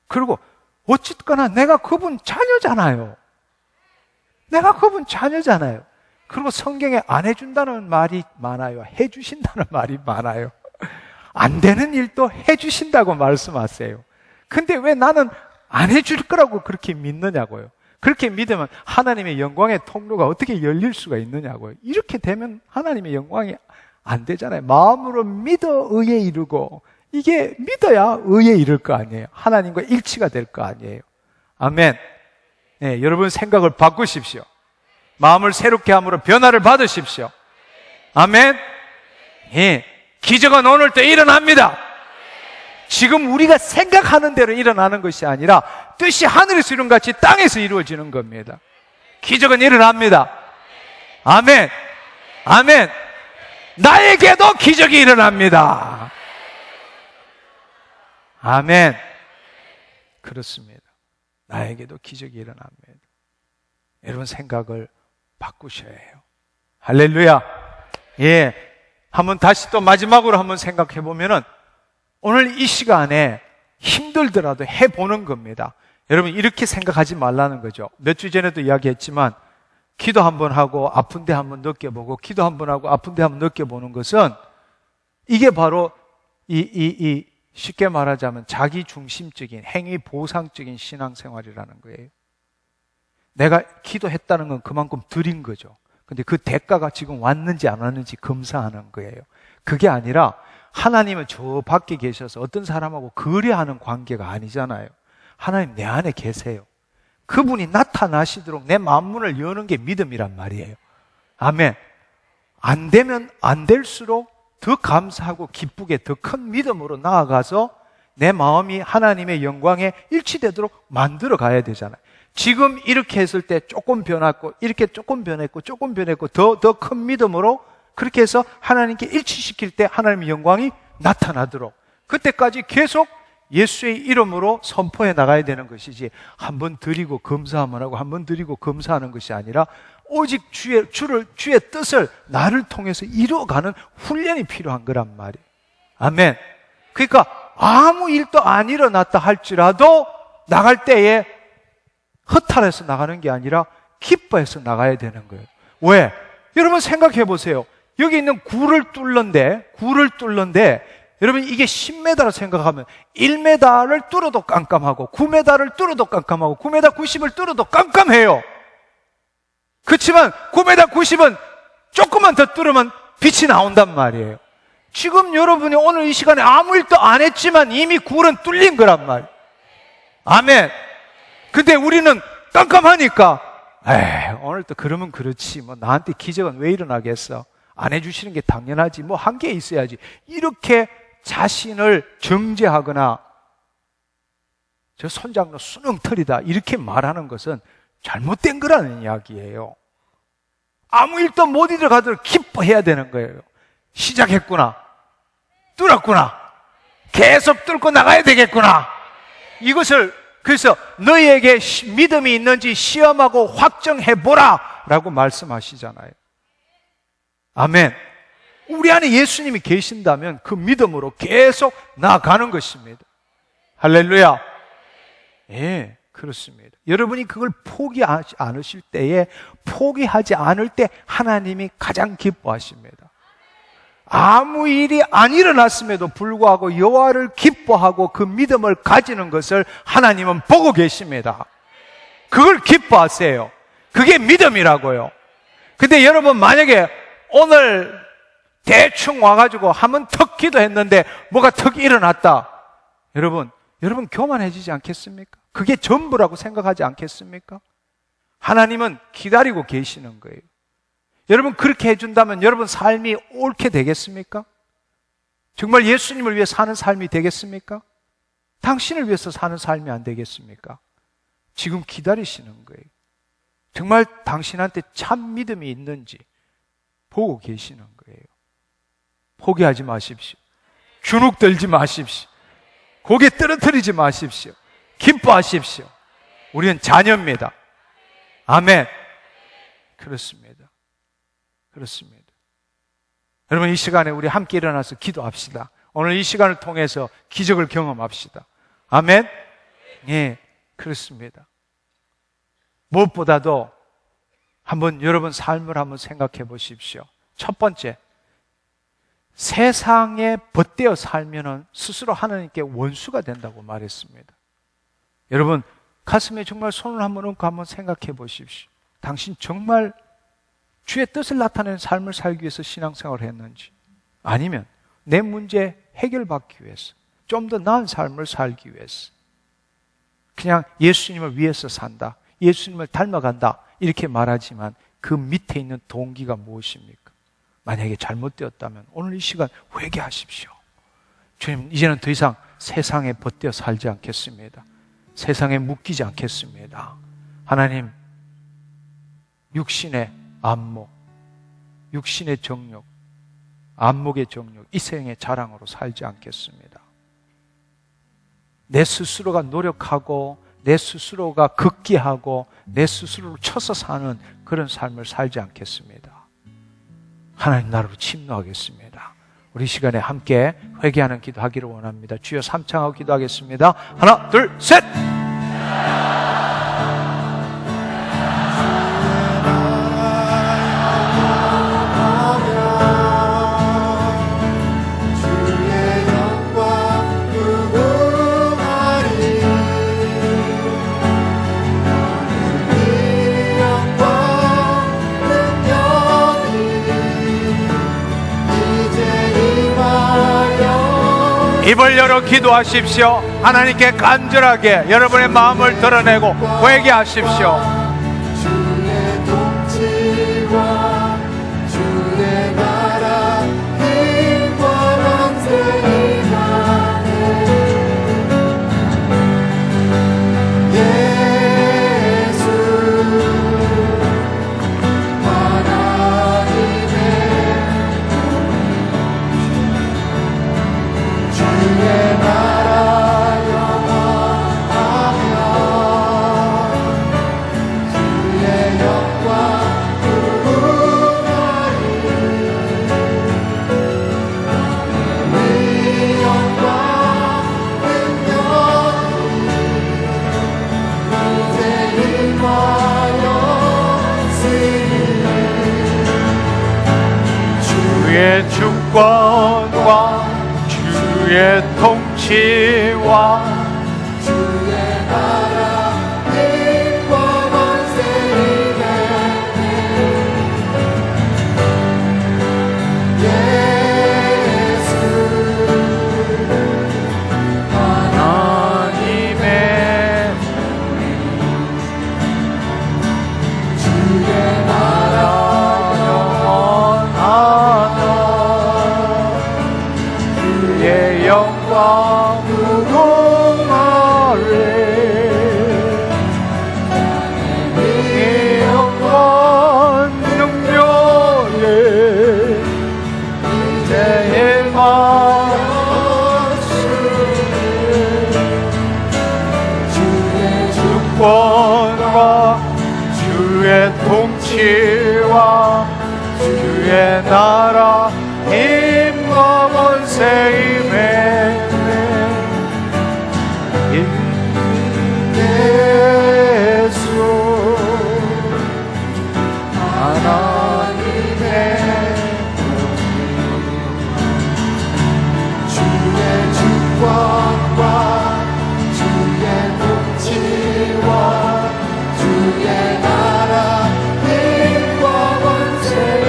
그리고 어쨌거나 내가 그분 자녀잖아요. 내가 그분 자녀잖아요. 그리고 성경에 안 해준다는 말이 많아요. 해주신다는 말이 많아요. 안 되는 일도 해주신다고 말씀하세요. 근데 왜 나는 안 해줄 거라고 그렇게 믿느냐고요. 그렇게 믿으면 하나님의 영광의 통로가 어떻게 열릴 수가 있느냐고요. 이렇게 되면 하나님의 영광이 안 되잖아요. 마음으로 믿어 의에 이르고, 이게 믿어야 의에 이를 거 아니에요. 하나님과 일치가 될 거 아니에요. 아멘. 네, 여러분 생각을 바꾸십시오. 마음을 새롭게 함으로 변화를 받으십시오. 아멘. 예, 기적은 오늘 또 일어납니다. 지금 우리가 생각하는 대로 일어나는 것이 아니라 뜻이 하늘에서 이룬 같이 땅에서 이루어지는 겁니다. 기적은 일어납니다. 아멘. 아멘. 나에게도 기적이 일어납니다. 아멘. 그렇습니다. 나에게도 기적이 일어납니다. 여러분 생각을 바꾸셔야 해요. 할렐루야. 예. 한번 다시 또 마지막으로 한번 생각해 보면은 오늘 이 시간에 힘들더라도 해보는 겁니다. 여러분 이렇게 생각하지 말라는 거죠. 몇 주 전에도 이야기했지만 기도 한번 하고 아픈데 한번 느껴보고 기도 한번 하고 아픈데 한번 느껴보는 것은 이게 바로 쉽게 말하자면 자기 중심적인 행위 보상적인 신앙생활이라는 거예요. 내가 기도했다는 건 그만큼 드린 거죠. 근데 그 대가가 지금 왔는지 안 왔는지 검사하는 거예요. 그게 아니라 하나님은 저 밖에 계셔서 어떤 사람하고 거래하는 관계가 아니잖아요. 하나님 내 안에 계세요. 그분이 나타나시도록 내 마음문을 여는 게 믿음이란 말이에요. 아멘. 안 되면 안 될수록 더 감사하고 기쁘게 더 큰 믿음으로 나아가서 내 마음이 하나님의 영광에 일치되도록 만들어 가야 되잖아요. 지금 이렇게 했을 때 조금 변했고 이렇게 조금 변했고 조금 변했고 더 큰 믿음으로 그렇게 해서 하나님께 일치시킬 때 하나님의 영광이 나타나도록 그때까지 계속 예수의 이름으로 선포해 나가야 되는 것이지, 한 번 드리고 검사하면 하고 한 번 드리고 검사하는 것이 아니라 오직 주의 뜻을 나를 통해서 이루어가는 훈련이 필요한 거란 말이에요. 아멘. 그러니까 아무 일도 안 일어났다 할지라도 나갈 때에 허탈해서 나가는 게 아니라 기뻐해서 나가야 되는 거예요. 왜? 여러분 생각해 보세요. 여기 있는 굴을 뚫는데 여러분 이게 10m라 생각하면 1m를 뚫어도 깜깜하고 9m를 뚫어도 깜깜하고 9m 90을 뚫어도 깜깜해요. 그렇지만 9m 90은 조금만 더 뚫으면 빛이 나온단 말이에요. 지금 여러분이 오늘 이 시간에 아무 일도 안 했지만 이미 굴은 뚫린 거란 말이에요. 아멘. 근데 우리는 깜깜하니까 오늘 또 그러면 그렇지, 뭐 나한테 기적은 왜 일어나겠어, 안 해주시는 게 당연하지, 뭐 한계에 있어야지, 이렇게 자신을 정죄하거나 저 손장로 수능털이다 이렇게 말하는 것은 잘못된 거라는 이야기예요. 아무 일도 못 일어가도록 기뻐해야 되는 거예요. 시작했구나, 뚫었구나, 계속 뚫고 나가야 되겠구나. 이것을 그래서 너희에게 믿음이 있는지 시험하고 확정해보라 라고 말씀하시잖아요. 아멘. 우리 안에 예수님이 계신다면 그 믿음으로 계속 나아가는 것입니다. 할렐루야. 예, 그렇습니다. 여러분이 그걸 포기하지 않으실 때에, 포기하지 않을 때 하나님이 가장 기뻐하십니다. 아무 일이 안 일어났음에도 불구하고 여호와를 기뻐하고 그 믿음을 가지는 것을 하나님은 보고 계십니다. 그걸 기뻐하세요. 그게 믿음이라고요. 근데 여러분 만약에 오늘 대충 와가지고 한번 턱 기도했는데 뭐가 턱 일어났다, 여러분 교만해지지 않겠습니까? 그게 전부라고 생각하지 않겠습니까? 하나님은 기다리고 계시는 거예요. 여러분 그렇게 해준다면 여러분 삶이 옳게 되겠습니까? 정말 예수님을 위해 사는 삶이 되겠습니까? 당신을 위해서 사는 삶이 안 되겠습니까? 지금 기다리시는 거예요. 정말 당신한테 참 믿음이 있는지 보고 계시는 거예요. 포기하지 마십시오. 주눅 들지 마십시오. 고개 떨어뜨리지 마십시오. 기뻐하십시오. 우리는 자녀입니다. 아멘. 그렇습니다. 그렇습니다. 여러분 이 시간에 우리 함께 일어나서 기도합시다. 오늘 이 시간을 통해서 기적을 경험합시다. 아멘. 예, 그렇습니다. 무엇보다도 한번 여러분 삶을 한번 생각해 보십시오. 첫 번째, 세상에 벗되어 살면은 스스로 하나님께 원수가 된다고 말했습니다. 여러분 가슴에 정말 손을 한번 얹고 한번 생각해 보십시오. 당신 정말 주의 뜻을 나타내는 삶을 살기 위해서 신앙생활을 했는지, 아니면 내 문제 해결받기 위해서, 좀 더 나은 삶을 살기 위해서 그냥 예수님을 위해서 산다, 예수님을 닮아간다 이렇게 말하지만 그 밑에 있는 동기가 무엇입니까? 만약에 잘못되었다면 오늘 이 시간 회개하십시오. 주님, 이제는 더 이상 세상에 벗되어 살지 않겠습니다. 세상에 묶이지 않겠습니다. 하나님, 육신의 안목, 육신의 정욕, 안목의 정욕, 이생의 자랑으로 살지 않겠습니다. 내 스스로가 노력하고 내 스스로가 극기하고 내 스스로를 쳐서 사는 그런 삶을 살지 않겠습니다. 하나님 나라로 침노하겠습니다. 우리 시간에 함께 회개하는 기도하기를 원합니다. 주여 삼창하고 기도하겠습니다. 하나, 둘, 셋! 입을 열어 기도하십시오. 하나님께 간절하게 여러분의 마음을 드러내고 회개하십시오. 주의 통치와 주의 나라 힘과 왕세를 가네. 예수 하나님의 주의 나라 주의 주권과 주의 통치와 주의 나라 힘과 권세에 예수 하나님의 주의 나라 영원하다. 주의 영광 무궁하리. 이 영광 능력에 이제의 주의 주권과 주의 통치와 주의 나라 힘과 권세임에 예수 하나님의 주의 주권과 주의 통치와 주의 나라 힘과 권세에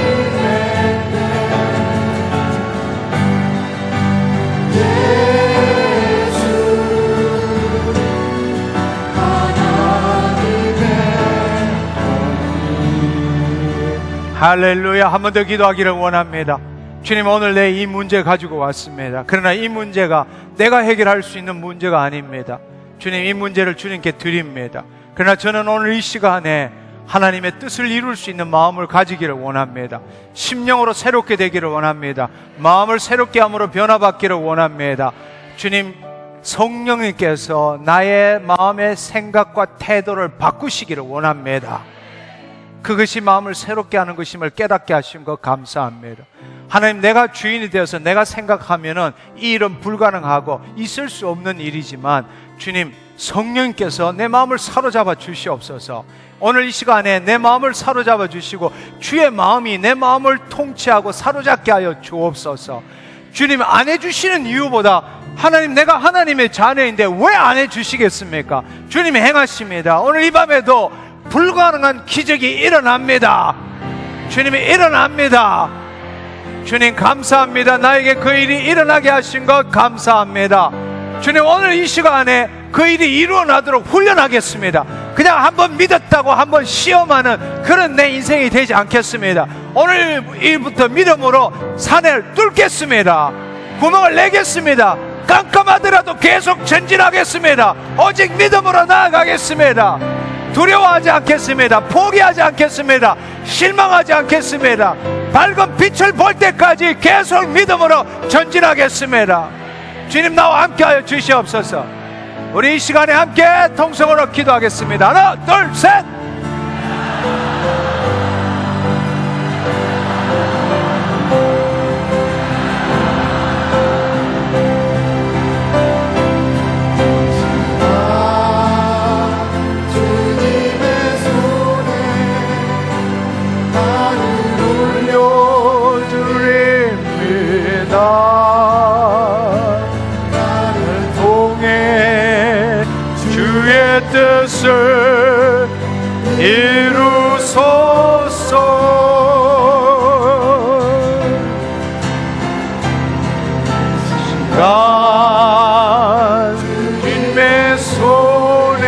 예수 하나님의 할렐루야. 한 번 더 기도하기를 원합니다. 주님, 오늘 내 이 문제 가지고 왔습니다. 그러나 이 문제가 내가 해결할 수 있는 문제가 아닙니다. 주님, 이 문제를 주님께 드립니다. 그러나 저는 오늘 이 시간에 하나님의 뜻을 이룰 수 있는 마음을 가지기를 원합니다. 심령으로 새롭게 되기를 원합니다. 마음을 새롭게 함으로 변화받기를 원합니다. 주님, 성령님께서 나의 마음의 생각과 태도를 바꾸시기를 원합니다. 그것이 마음을 새롭게 하는 것임을 깨닫게 하신 것 감사합니다. 하나님, 내가 주인이 되어서 내가 생각하면은 이 일은 불가능하고 있을 수 없는 일이지만 주님, 성령님께서 내 마음을 사로잡아 주시옵소서. 오늘 이 시간에 내 마음을 사로잡아 주시고 주의 마음이 내 마음을 통치하고 사로잡게 하여 주옵소서. 주님, 안 해주시는 이유보다 하나님, 내가 하나님의 자녀인데 왜 안 해주시겠습니까? 주님이 행하십니다. 오늘 이 밤에도 불가능한 기적이 일어납니다. 주님이 일어납니다. 주님 감사합니다. 나에게 그 일이 일어나게 하신 것 감사합니다. 주님, 오늘 이 시간에 그 일이 일어나도록 훈련하겠습니다. 그냥 한번 믿었다고 한번 시험하는 그런 내 인생이 되지 않겠습니다. 오늘 일부터 믿음으로 산을 뚫겠습니다. 구멍을 내겠습니다. 깜깜하더라도 계속 전진하겠습니다. 오직 믿음으로 나아가겠습니다. 두려워하지 않겠습니다. 포기하지 않겠습니다. 실망하지 않겠습니다. 밝은 빛을 볼 때까지 계속 믿음으로 전진하겠습니다. 주님, 나와 함께하여 주시옵소서. 우리 이 시간에 함께 통성으로 기도하겠습니다. 하나, 둘, 셋. 주님의 손에 나를 올려드립니다. 나를 통해 주의 뜻을 이루소서. 시간 주님의 손에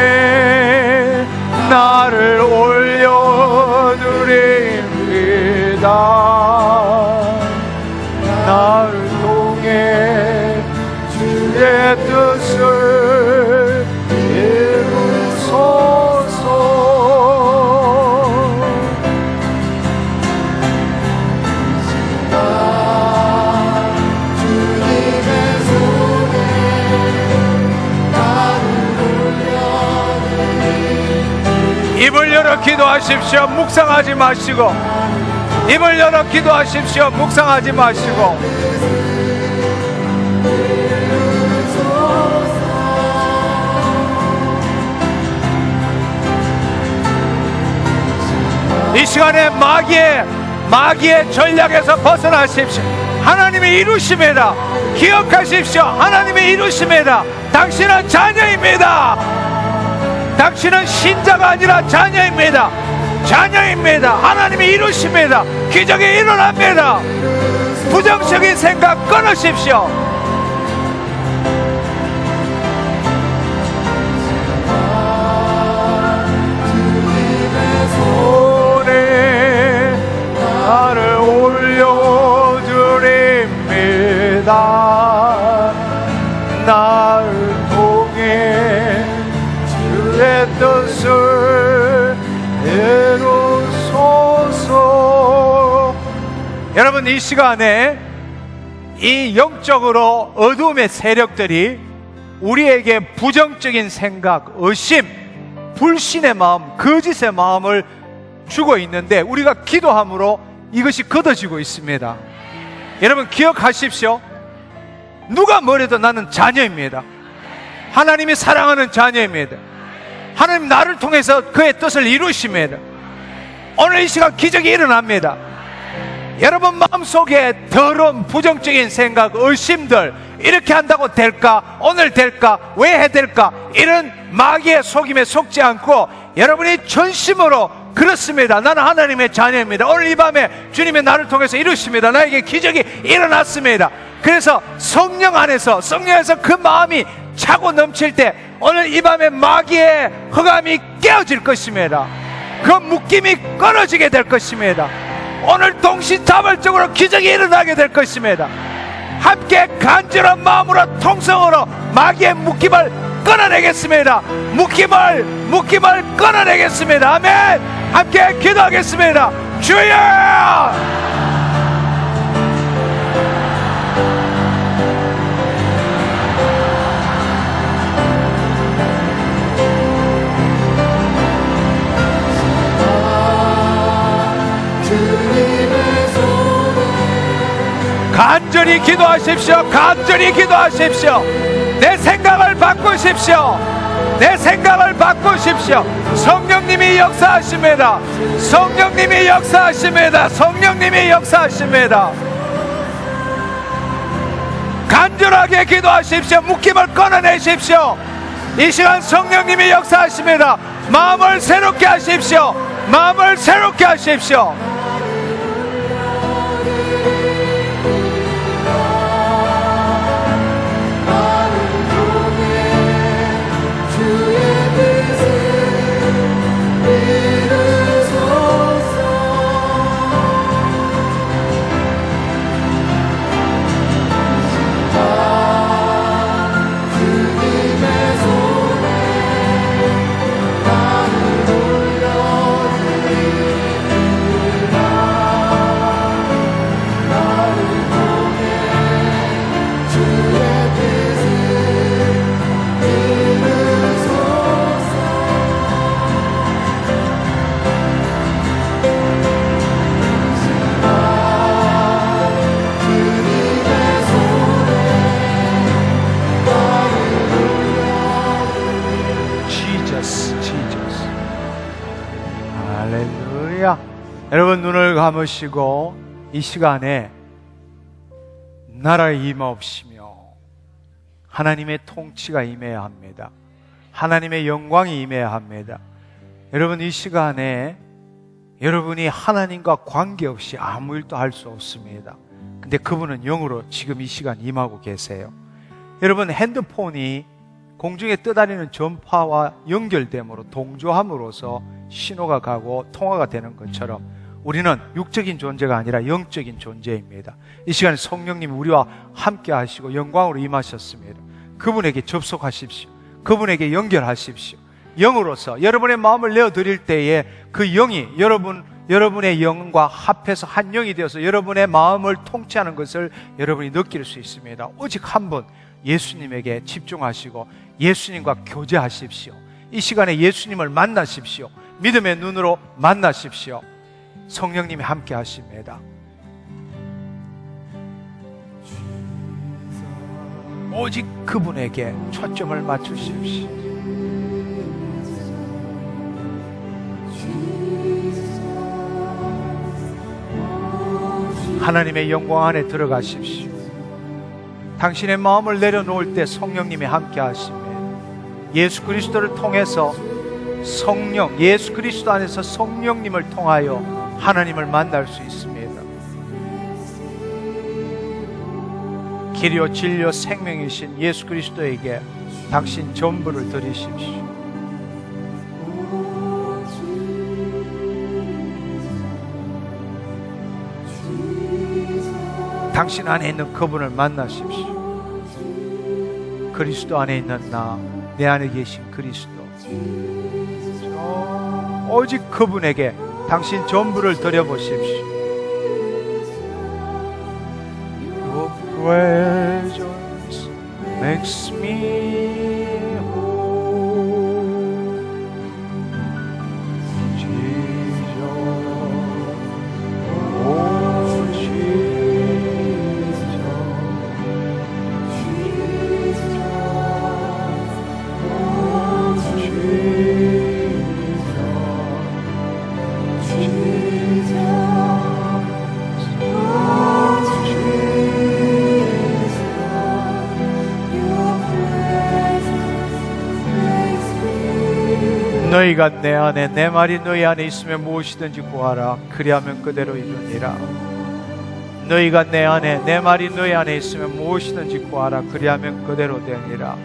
나를 올려드립니다. 나를 통해 주의 뜻을 이루소서. 주님의 손에 나를 올려드립니다. 입을 열어 기도하십시오. 묵상하지 마시고. 입을 열어 기도하십시오. 묵상하지 마시고. 이 시간에 마귀의 마귀의 전략에서 벗어나십시오. 하나님이 이루십니다. 기억하십시오. 하나님이 이루십니다. 당신은 자녀입니다. 당신은 신자가 아니라 자녀입니다. 자녀입니다. 하나님이 이루십니다. 기적이 일어납니다. 부정적인 생각 끊으십시오. 손에 나를 올려드립니다. 나를 통해 주의 뜻을 이루소서. 여러분, 이 시간에 이 영적으로 어둠의 세력들이 우리에게 부정적인 생각, 의심, 불신의 마음, 거짓의 마음을 주고 있는데 우리가 기도함으로 이것이 걷어지고 있습니다. 여러분, 기억하십시오. 누가 뭐래도 나는 자녀입니다. 하나님이 사랑하는 자녀입니다. 하나님 나를 통해서 그의 뜻을 이루십니다. 오늘 이 시간 기적이 일어납니다. 여러분 마음속에 더러운 부정적인 생각, 의심들, 이렇게 한다고 될까? 오늘 될까? 왜 해야 될까? 이런 마귀의 속임에 속지 않고 여러분이 전심으로 그렇습니다. 나는 하나님의 자녀입니다. 오늘 이 밤에 주님의 나를 통해서 이루십니다. 나에게 기적이 일어났습니다. 그래서 성령 안에서 그 마음이 차고 넘칠 때 오늘 이 밤에 마귀의 흑암이 깨어질 것입니다. 그 묶임이 끊어지게 될 것입니다. 오늘 동시다발적으로 기적이 일어나게 될 것입니다. 함께 간절한 마음으로 통성으로 마귀의 묶임을 끊어내겠습니다. 묶임을 끊어내겠습니다. 아멘. 함께 기도하겠습니다. 주여! 간절히 기도하십시오. 간절히 기도하십시오. 내 생각을 바꾸십시오. 내 생각을 바꾸십시오. 성령님이 역사하십니다. 성령님이 역사하십니다. 성령님이 역사하십니다. 간절하게 기도하십시오. 묶임을 끊어내십시오. 이 시간 성령님이 역사하십니다. 마음을 새롭게 하십시오. 마음을 새롭게 하십시오. 할렐루야. 여러분 눈을 감으시고 이 시간에 나라의 임하옵시며 하나님의 통치가 임해야 합니다. 하나님의 영광이 임해야 합니다. 여러분 이 시간에 여러분이 하나님과 관계없이 아무 일도 할 수 없습니다. 근데 그분은 영으로 지금 이 시간 임하고 계세요. 여러분 핸드폰이 공중에 떠다니는 전파와 연결됨으로 동조함으로써 신호가 가고 통화가 되는 것처럼 우리는 육적인 존재가 아니라 영적인 존재입니다. 이 시간에 성령님이 우리와 함께 하시고 영광으로 임하셨습니다. 그분에게 접속하십시오. 그분에게 연결하십시오. 영으로서 여러분의 마음을 내어드릴 때에 그 영이 여러분의 영과 합해서 한 영이 되어서 여러분의 마음을 통치하는 것을 여러분이 느낄 수 있습니다. 오직 한 분 예수님에게 집중하시고 예수님과 교제하십시오. 이 시간에 예수님을 만나십시오. 믿음의 눈으로 만나십시오. 성령님이 함께 하십니다. 오직 그분에게 초점을 맞추십시오. 하나님의 영광 안에 들어가십시오. 당신의 마음을 내려놓을 때 성령님이 함께 하십니다. 예수 그리스도를 통해서 성령, 예수 그리스도 안에서 성령님을 통하여 하나님을 만날 수 있습니다. 길이요 진리요 생명이신 예수 그리스도에게 당신 전부를 드리십시오. 당신 안에 있는 그분을 만나십시오. 그리스도 안에 있는 나, 내 안에 계신 그리스도, 오직 그분에게 당신 전부를 드려보십시오. Your presence makes me whole. Jesus, oh Jesus, oh 너희가 내 안에 내 말이 너희 안에 있으면 무엇이든지 구하라 그리하면 그대로 이루니라. 너희가 내 안에 내 말이 너희 안에 있으면 무엇이든지 구하라 그리하면 그대로 되니라.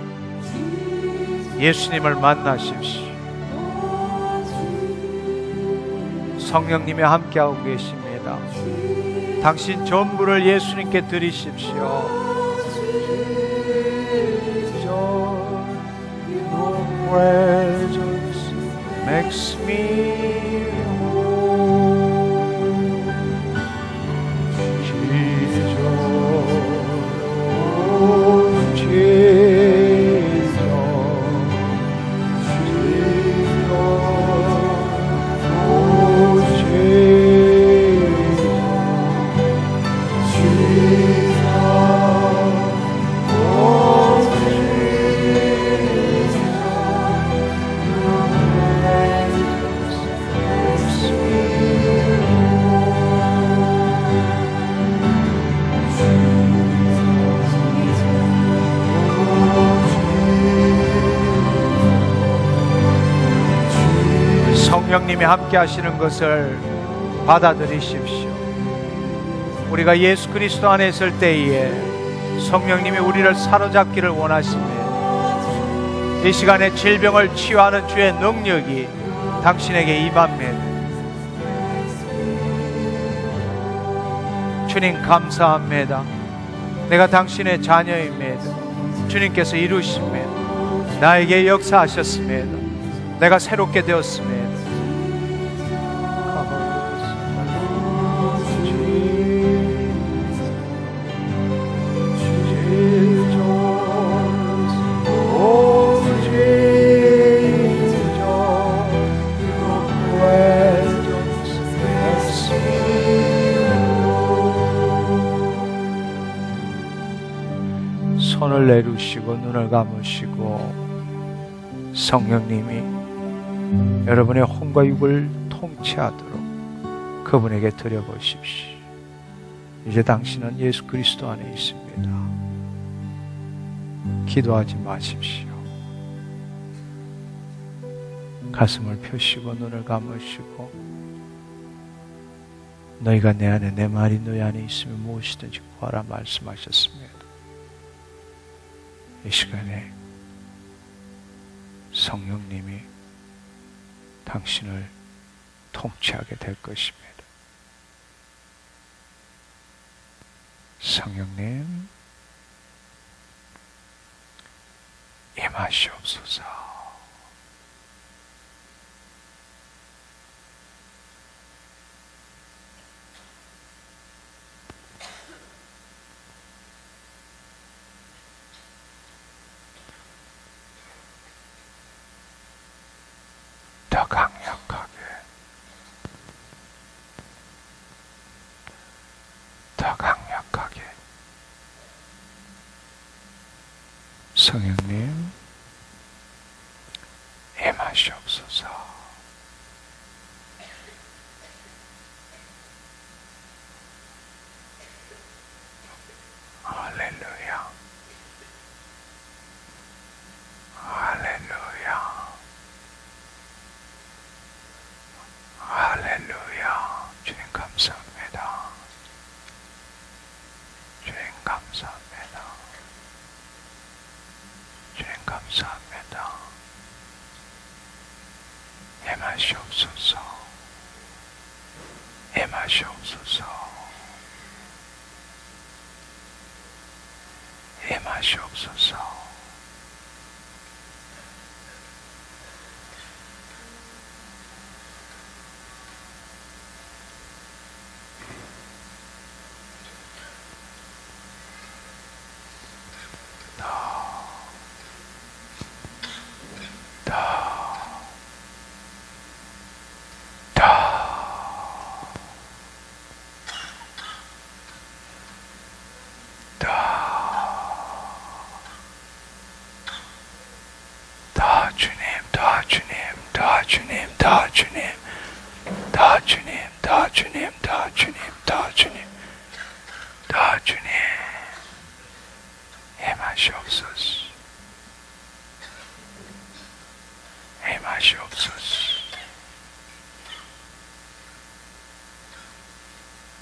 예수님을 만나십시오. 성령님이 함께하고 계십니다. 당신 전부를 예수님께 드리십시오. Presence makes me whole. Jesus, oh Jesus, Jesus, oh Jesus, Jesus, oh 성령님이 함께 하시는 것을 받아들이십시오. 우리가 예수 그리스도 안에 있을 때에 성령님이 우리를 사로잡기를 원하십니다. 이 시간에 질병을 치유하는 주의 능력이 당신에게 임합니다. 주님 감사합니다. 내가 당신의 자녀입니다. 주님께서 이루십니다. 나에게 역사하셨습니다. 내가 새롭게 되었습니다. 손을 내리시고 눈을 감으시고 성령님이 여러분의 혼과 육을 통치하도록 그분에게 드려보십시오. 이제 당신은 예수 그리스도 안에 있습니다. 기도하지 마십시오. 가슴을 펴시고 눈을 감으시고 너희가 내 안에 내 말이 너희 안에 있으면 무엇이든지 구하라 말씀하셨습니다. 이 시간에 성령님이 당신을 통치하게 될 것입니다. 성령님, 임하시옵소서. 더 강력하게, 더 강력하게. 성령님, 임하시옵소서. 감사합니다. 임하시옵소서. 임하시옵소서. 임하시옵소서.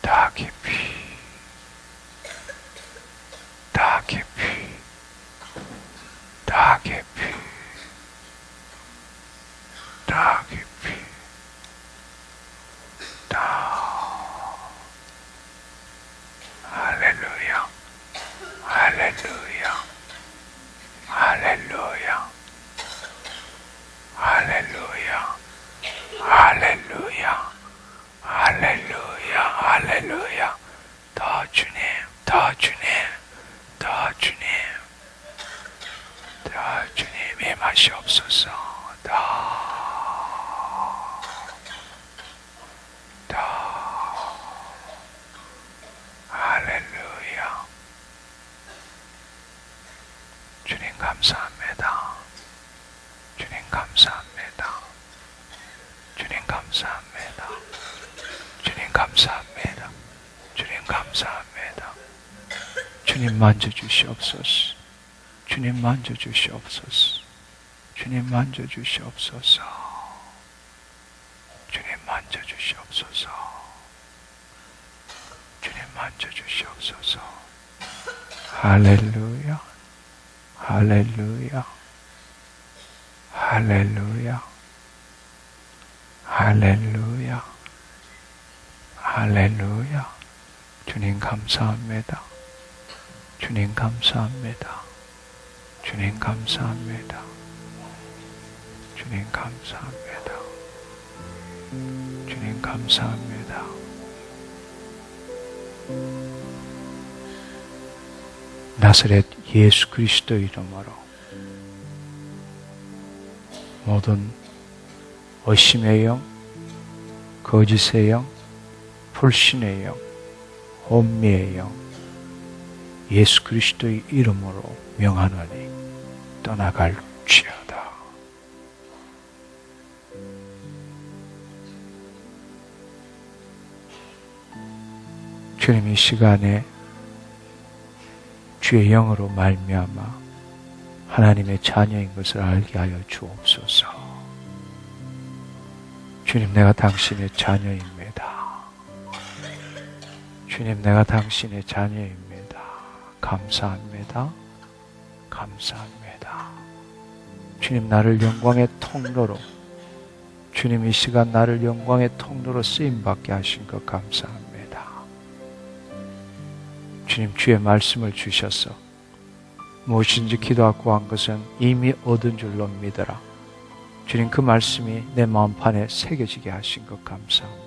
다 깊이, 다 깊이, 다 깊이, 다 깊이, 다. 할렐루야, 할렐루야, 할렐루야, 할렐루야, 할렐루야, 할렐루야, 할렐루야. 더 주님, 더 주님, 더 주님, 더 주님의 맛이 없어서 더 할렐루야. 주님 감사합니다. 주님 감사합니다. 주님 감사합니다. 주님 감사합니다. 주님 감사합니다. 주님 만져주시옵소서. 주님 만져주시옵소서. 주님 만져주시옵소서. 주님 만져주시옵소서. 주님 만져주시옵소서. 할렐루야. 할렐루야. 할렐루야. 할렐루야. 할렐루야. 주님 감사합니다. 주님 감사합니다. 주님 감사합니다. 주님 감사합니다. 주님 감사합니다. 나사렛 예수 그리스도 이름으로 모든 의심의 영, 거짓의 영, 불신의 영, 혼미의 영, 예수 그리스도의 이름으로 명하노니 떠나갈지어다. 주님 이 시간에 주의 영으로 말미암아 하나님의 자녀인 것을 알게 하여 주옵소서. 주님, 내가 당신의 자녀입니다. 주님, 내가 당신의 자녀입니다. 감사합니다. 감사합니다. 주님, 나를 영광의 통로로, 주님 이 시간 나를 영광의 통로로 쓰임받게 하신 것 감사합니다. 주님, 주의 말씀을 주셔서 무엇인지 기도하고 구한 것은 이미 얻은 줄로 믿어라. 주님, 그 말씀이 내 마음판에 새겨지게 하신 것 감사합니다.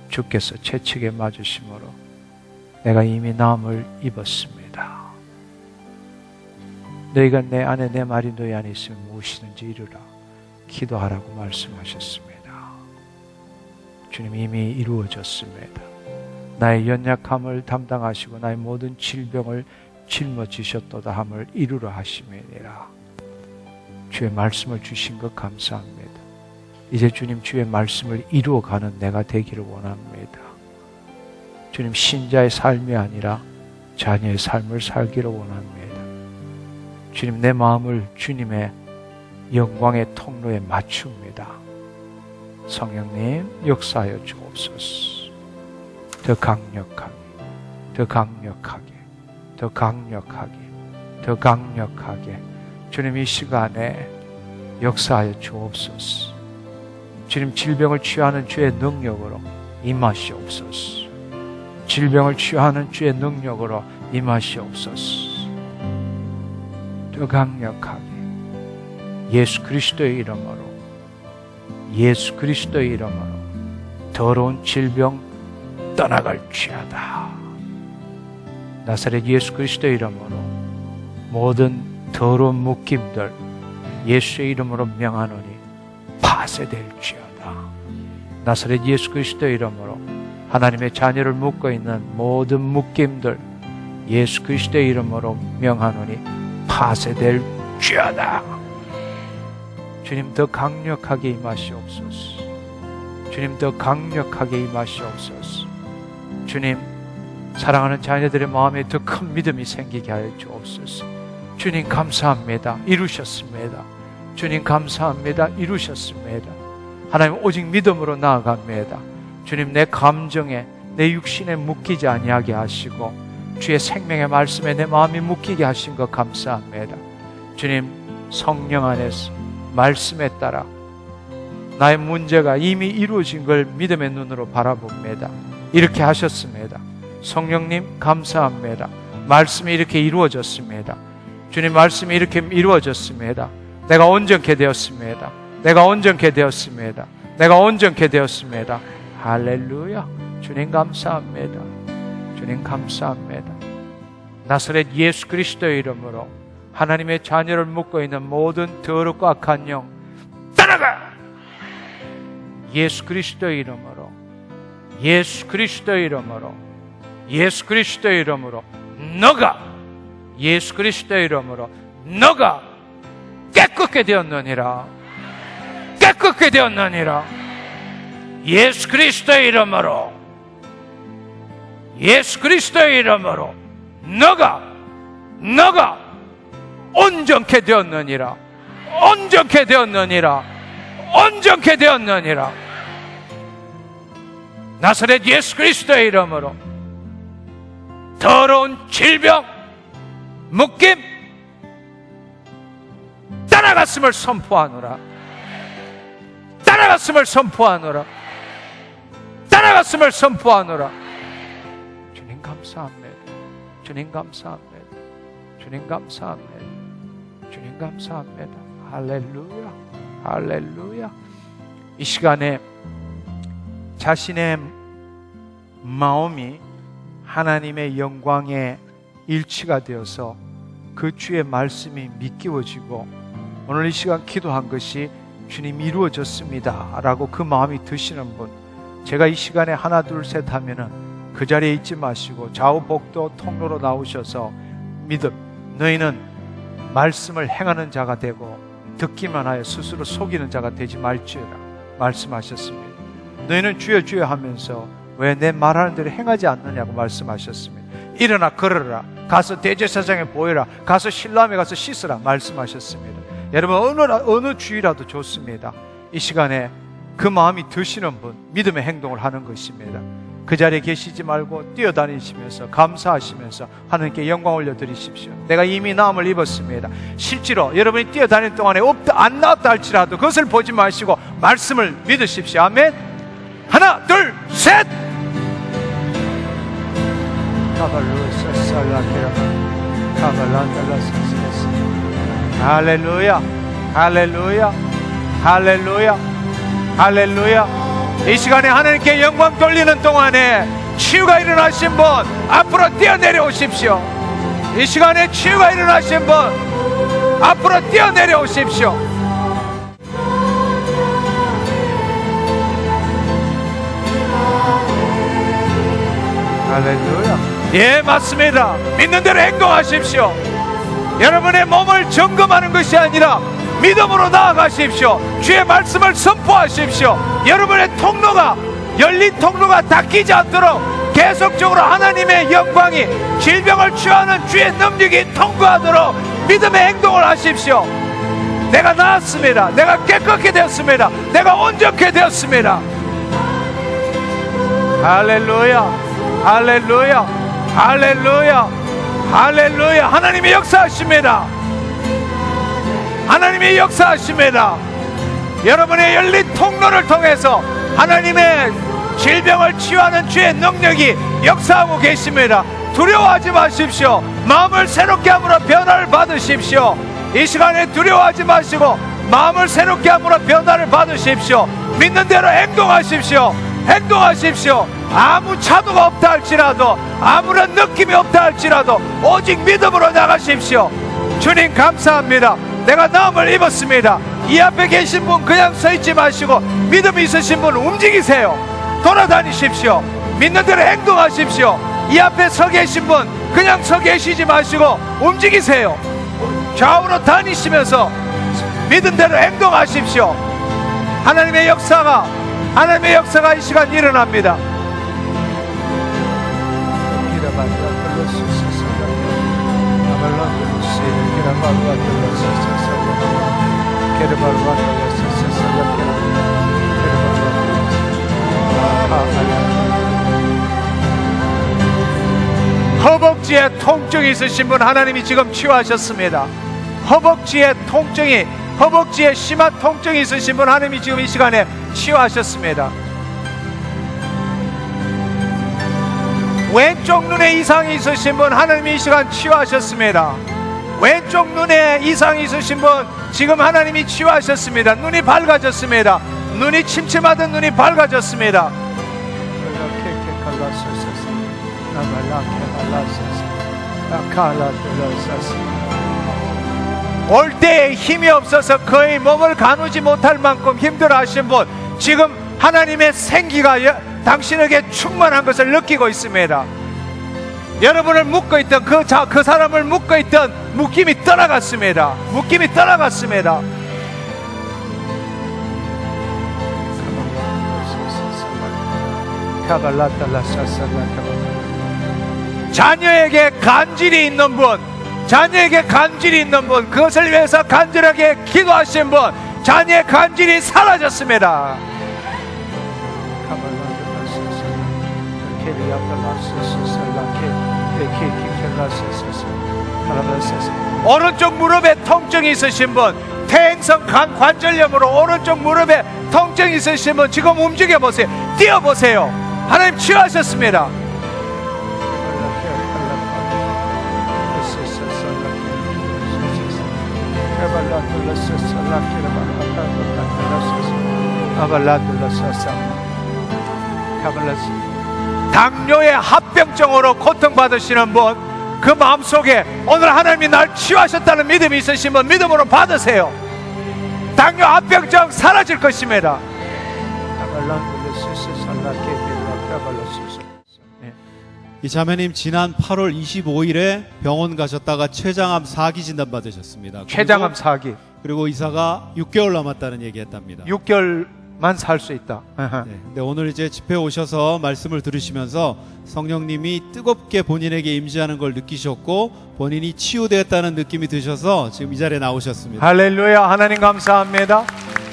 주께서 채찍에 맞으심으로 내가 이미 나음을 입었습니다. 너희가 내 안에 내 말이 너희 안에 있으면 무엇이든지 이루라. 기도하라고 말씀하셨습니다. 주님, 이미 이루어졌습니다. 나의 연약함을 담당하시고 나의 모든 질병을 짊어지셨도다 함을 이루려 하심이니라. 주의 말씀을 주신 것 감사합니다. 이제 주님 주의 말씀을 이루어가는 내가 되기를 원합니다. 주님, 신자의 삶이 아니라 자녀의 삶을 살기를 원합니다. 주님, 내 마음을 주님의 영광의 통로에 맞춥니다. 성령님, 역사하여 주옵소서. 더 강력하게, 더 강력하게, 더 강력하게, 더 강력하게, 주님 이 시간에 역사하여 주옵소서. 주님 질병을 치유하는 주의 능력으로 임하시옵소서. 질병을 치유하는 주의 능력으로 임하시옵소서. 더 강력하게 예수 그리스도의 이름으로, 예수 그리스도의 이름으로 더러운 질병 떠나갈지어다. 나사렛 예수 그리스도의 이름으로 모든 더러운 묶임들 예수의 이름으로 명하노니 파쇄될지어다. 나사렛 예수 그리스도의 이름으로 하나님의 자녀를 묶고 있는 모든 묶임들 예수 그리스도의 이름으로 명하노니 파쇄될지어다. 주님 더 강력하게 임하시옵소서. 주님 더 강력하게 임하시옵소서. 주님 사랑하는 자녀들의 마음에 더 큰 믿음이 생기게 하여 주옵소서. 주님 감사합니다. 이루셨습니다. 주님 감사합니다. 이루셨습니다. 하나님 오직 믿음으로 나아갑니다. 주님 내 감정에 내 육신에 묶이지 아니하게 하시고 주의 생명의 말씀에 내 마음이 묶이게 하신 것 감사합니다. 주님 성령 안에서 말씀에 따라 나의 문제가 이미 이루어진 걸 믿음의 눈으로 바라봅니다. 이렇게 하셨습니다. 성령님 감사합니다. 말씀이 이렇게 이루어졌습니다. 주님 말씀이 이렇게 이루어졌습니다. 내가 온전케 되었습니다. 내가 온전케 되었습니다. 내가 온전케 되었습니다. 할렐루야. 주님 감사합니다. 주님 감사합니다. 나사렛 예수 그리스도의 이름으로 하나님의 자녀를 묶고 있는 모든 더럽고 악한 영 떠나가! 예수 그리스도의 이름으로, 예수 그리스도의 이름으로, 예수 그리스도의 이름으로 너가, 예수 그리스도의 이름으로 너가 깨끗게 되었느니라. 깨끗게 되었느니라. 예수 그리스도의 이름으로, 예수 그리스도의 이름으로 너가 온전케 되었느니라. 온전케 되었느니라. 온전케 되었느니라. 나사렛 예수 그리스도의 이름으로 더러운 질병, 묶임 떠나갔음을 선포하노라. 떠나갔음을 선포하노라. 떠나갔음을 선포하노라. 주님 감사합니다. 주님 감사합니다. 주님 감사합니다. 주님 감사합니다. 할렐루야. 할렐루야. 이 시간에 자신의 마음이 하나님의 영광에 일치가 되어서 그 주의 말씀이 믿기워지고 오늘 이 시간 기도한 것이 주님 이루어졌습니다 라고 그 마음이 드시는 분, 제가 이 시간에 하나 둘 셋 하면은 그 자리에 있지 마시고 좌우복도 통로로 나오셔서 믿음, 너희는 말씀을 행하는 자가 되고 듣기만 하여 스스로 속이는 자가 되지 말지어다 말씀하셨습니다. 너희는 주여 주여 하면서 왜 내 말하는 대로 행하지 않느냐고 말씀하셨습니다. 일어나 걸어라. 가서 대제사장에 보여라. 가서 실로암에 가서 씻으라 말씀하셨습니다. 여러분 어느 주의라도 좋습니다. 이 시간에 그 마음이 드시는 분 믿음의 행동을 하는 것입니다. 그 자리에 계시지 말고 뛰어다니시면서 감사하시면서 하나님께 영광 올려드리십시오. 내가 이미 나음을 입었습니다. 실제로 여러분이 뛰어다니는 동안에 안 나왔다 할지라도 그것을 보지 마시고 말씀을 믿으십시오. 아멘. 하나 둘 셋. 할렐루야. 할렐루야. 할렐루야. 할렐루야. 이 시간에 하나님께 영광 돌리는 동안에 치유가 일어나신 분 앞으로 뛰어내려 오십시오. 이 시간에 치유가 일어나신 분 앞으로 뛰어내려 오십시오. 할렐루야. 예, 맞습니다. 믿는 대로 행동하십시오. 여러분의 몸을 점검하는 것이 아니라 믿음으로 나아가십시오. 주의 말씀을 선포하십시오. 여러분의 통로가, 열린 통로가 닫히지 않도록 계속적으로 하나님의 영광이 질병을 치유하는 주의 능력이 통과하도록 믿음의 행동을 하십시오. 내가 나았습니다. 내가 깨끗게 되었습니다. 내가 온전케 되었습니다. 할렐루야. 할렐루야. 할렐루야. 할렐루야. 하나님이 역사하십니다. 하나님이 역사하십니다. 여러분의 열린 통로를 통해서 하나님의 질병을 치유하는 주의 능력이 역사하고 계십니다. 두려워하지 마십시오. 마음을 새롭게 함으로 변화를 받으십시오. 이 시간에 두려워하지 마시고 마음을 새롭게 함으로 변화를 받으십시오. 믿는 대로 행동하십시오. 행동하십시오. 아무 차도가 없다 할지라도, 아무런 느낌이 없다 할지라도 오직 믿음으로 나가십시오. 주님 감사합니다. 내가 나음을 입었습니다. 이 앞에 계신 분 그냥 서 있지 마시고 믿음 있으신 분 움직이세요. 돌아다니십시오. 믿는 대로 행동하십시오. 이 앞에 서 계신 분 그냥 서 계시지 마시고 움직이세요. 좌우로 다니시면서 믿은 대로 행동하십시오. 하나님의 역사가 이 시간 일어납니다. 허벅지에 통증이 있으신 분 하나님이 지금 치유하셨습니다. 허벅지에 심한 통증이 있으신 분 하나님이 지금 이 시간에 치유하셨습니다. 왼쪽 눈에 이상이 있으신 분 하나님이 이 시간 치유하셨습니다. 왼쪽 눈에 이상이 있으신 분 지금 하나님이 치유하셨습니다. 눈이 밝아졌습니다. 눈이 침침하던 눈이 밝아졌습니다. 올 때에 힘이 없어서 거의 몸을 가누지 못할 만큼 힘들어하신 분 지금 하나님의 생기가 당신에게 충만한 것을 느끼고 있습니다. 여러분을 묶고 있던 그 사람을 묶고 있던 묶임이 떠나갔습니다. 묶임이 떠나갔습니다. 자녀에게 간질이 있는 분, 그것을 위해서 간절하게 기도하신 분, 자녀의 간질이 사라졌습니다. 오른쪽 무릎에 통증이 있으신 분, 퇴행성 관절염으로 오른쪽 무릎에 통증이 있으신 분 지금 움직여 보세요. 뛰어 보세요. 하나님 치유하셨습니다. 당뇨의 합병증으로 고통받으시는 분, 그 마음속에 오늘 하나님이 날 치유하셨다는 믿음이 있으신 분 믿음으로 받으세요. 당뇨 합병증 사라질 것입니다. 이 자매님 지난 8월 25일에 병원 가셨다가 췌장암 4기 진단 받으셨습니다. 췌장암 4기. 그리고 의사가 6개월 남았다는 얘기했답니다. 6개월만 살 수 있다. 네, 근데 오늘 이제 집회 오셔서 말씀을 들으시면서 성령님이 뜨겁게 본인에게 임재하는 걸 느끼셨고 본인이 치유되었다는 느낌이 드셔서 지금 이 자리에 나오셨습니다. 할렐루야. 하나님 감사합니다.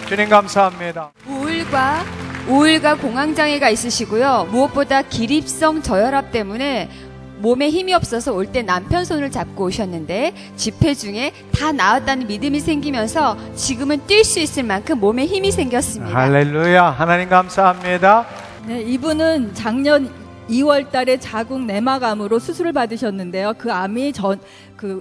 주님 감사합니다. 우울과 공황장애가 있으시고요. 무엇보다 기립성 저혈압 때문에 몸에 힘이 없어서 올 때 남편 손을 잡고 오셨는데 집회 중에 다 나았다는 믿음이 생기면서 지금은 뛸 수 있을 만큼 몸에 힘이 생겼습니다. 할렐루야. 하나님 감사합니다. 네, 이분은 작년 2월 달에 자궁 내막암으로 수술을 받으셨는데요. 그 암이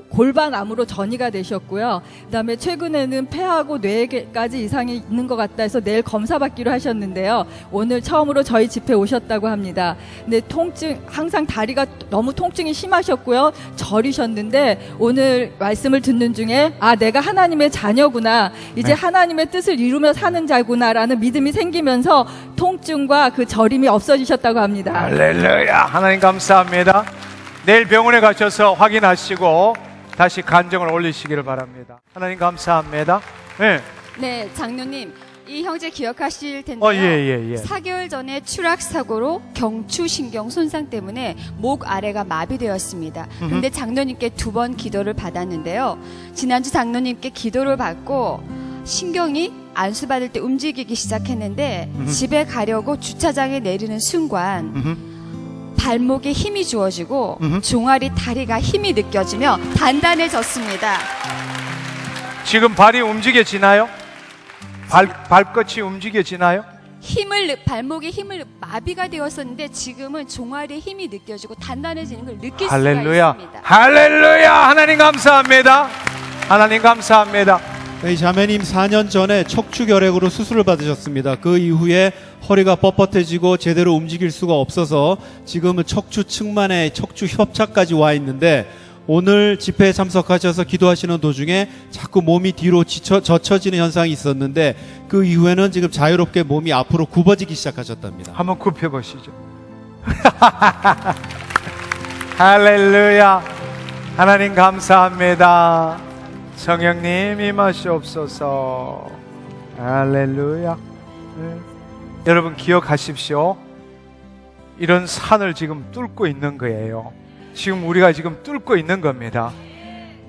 골반암으로 전이가 되셨고요. 그다음에 최근에는 폐하고 뇌에까지 이상이 있는 것 같다 해서 내일 검사 받기로 하셨는데요. 오늘 처음으로 저희 집회 오셨다고 합니다. 근데 항상 다리가 너무 통증이 심하셨고요. 저리셨는데 오늘 말씀을 듣는 중에 내가 하나님의 자녀구나. 이제 하나님의 뜻을 이루며 사는 자구나라는 믿음이 생기면서 통증과 그 저림이 없어지셨다고 합니다. 할렐루야. 하나님 감사합니다. 내일 병원에 가셔서 확인하시고 다시 간증을 올리시기를 바랍니다. 하나님 감사합니다. 네, 장로님. 이 형제 기억하실 텐데요. 예. 4개월 전에 추락 사고로 경추신경 손상 때문에 목 아래가 마비되었습니다. 근데 장로님께 2번 기도를 받았는데요. 지난주 장로님께 기도를 받고 신경이 안수받을 때 움직이기 시작했는데 집에 가려고 주차장에 내리는 순간 발목에 힘이 주어지고 종아리 다리가 힘이 느껴지며 단단해졌습니다. 지금 발이 움직여지나요? 발끝이 움직여지나요? 발목에 힘을 마비가 되었었는데 지금은 종아리에 힘이 느껴지고 단단해지는 걸 느낄 할렐루야. 수가 있습니다. 할렐루야. 하나님 감사합니다. 하나님 감사합니다. 이 자매님 4년 전에 척추결핵으로 수술을 받으셨습니다. 그 이후에 허리가 뻣뻣해지고 제대로 움직일 수가 없어서 지금은 척추 측만에 척추 협착까지 와 있는데, 오늘 집회에 참석하셔서 기도하시는 도중에 자꾸 몸이 뒤로 젖혀지는 현상이 있었는데, 그 이후에는 지금 자유롭게 몸이 앞으로 굽어지기 시작하셨답니다. 한번 굽혀 보시죠. 할렐루야. 하나님 감사합니다. 성령님 임하시옵소서. 할렐루야. 네. 여러분 기억하십시오. 이런 산을 지금 뚫고 있는 거예요. 지금 우리가 지금 뚫고 있는 겁니다.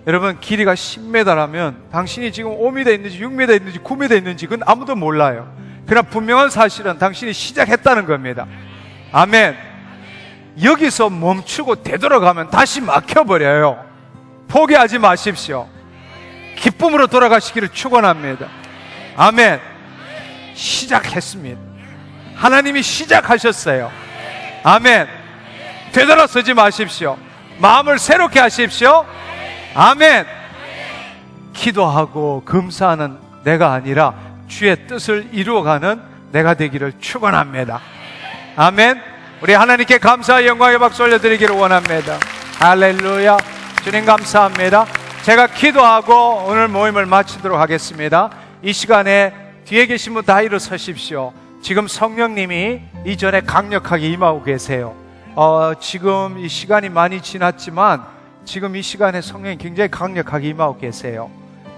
여러분 길이가 10m라면 당신이 지금 5m 있는지 6m 있는지 9m 있는지 그건 아무도 몰라요. 그러나 분명한 사실은 당신이 시작했다는 겁니다. 아멘. 여기서 멈추고 되돌아가면 다시 막혀버려요. 포기하지 마십시오. 기쁨으로 돌아가시기를 축원합니다. 아멘. 시작했습니다. 하나님이 시작하셨어요. 아멘. 되돌아서지 마십시오. 마음을 새롭게 하십시오. 아멘. 기도하고 금사하는 내가 아니라 주의 뜻을 이루어가는 내가 되기를 축원합니다. 아멘. 우리 하나님께 감사와 영광의 박수 올려드리기를 원합니다. 할렐루야. 주님 감사합니다. 제가 기도하고 오늘 모임을 마치도록 하겠습니다. 이 시간에 뒤에 계신 분 다 일어서십시오. 지금 성령님이 이전에 강력하게 임하고 계세요. 지금 이 시간이 많이 지났지만 지금 이 시간에 성령이 굉장히 강력하게 임하고 계세요.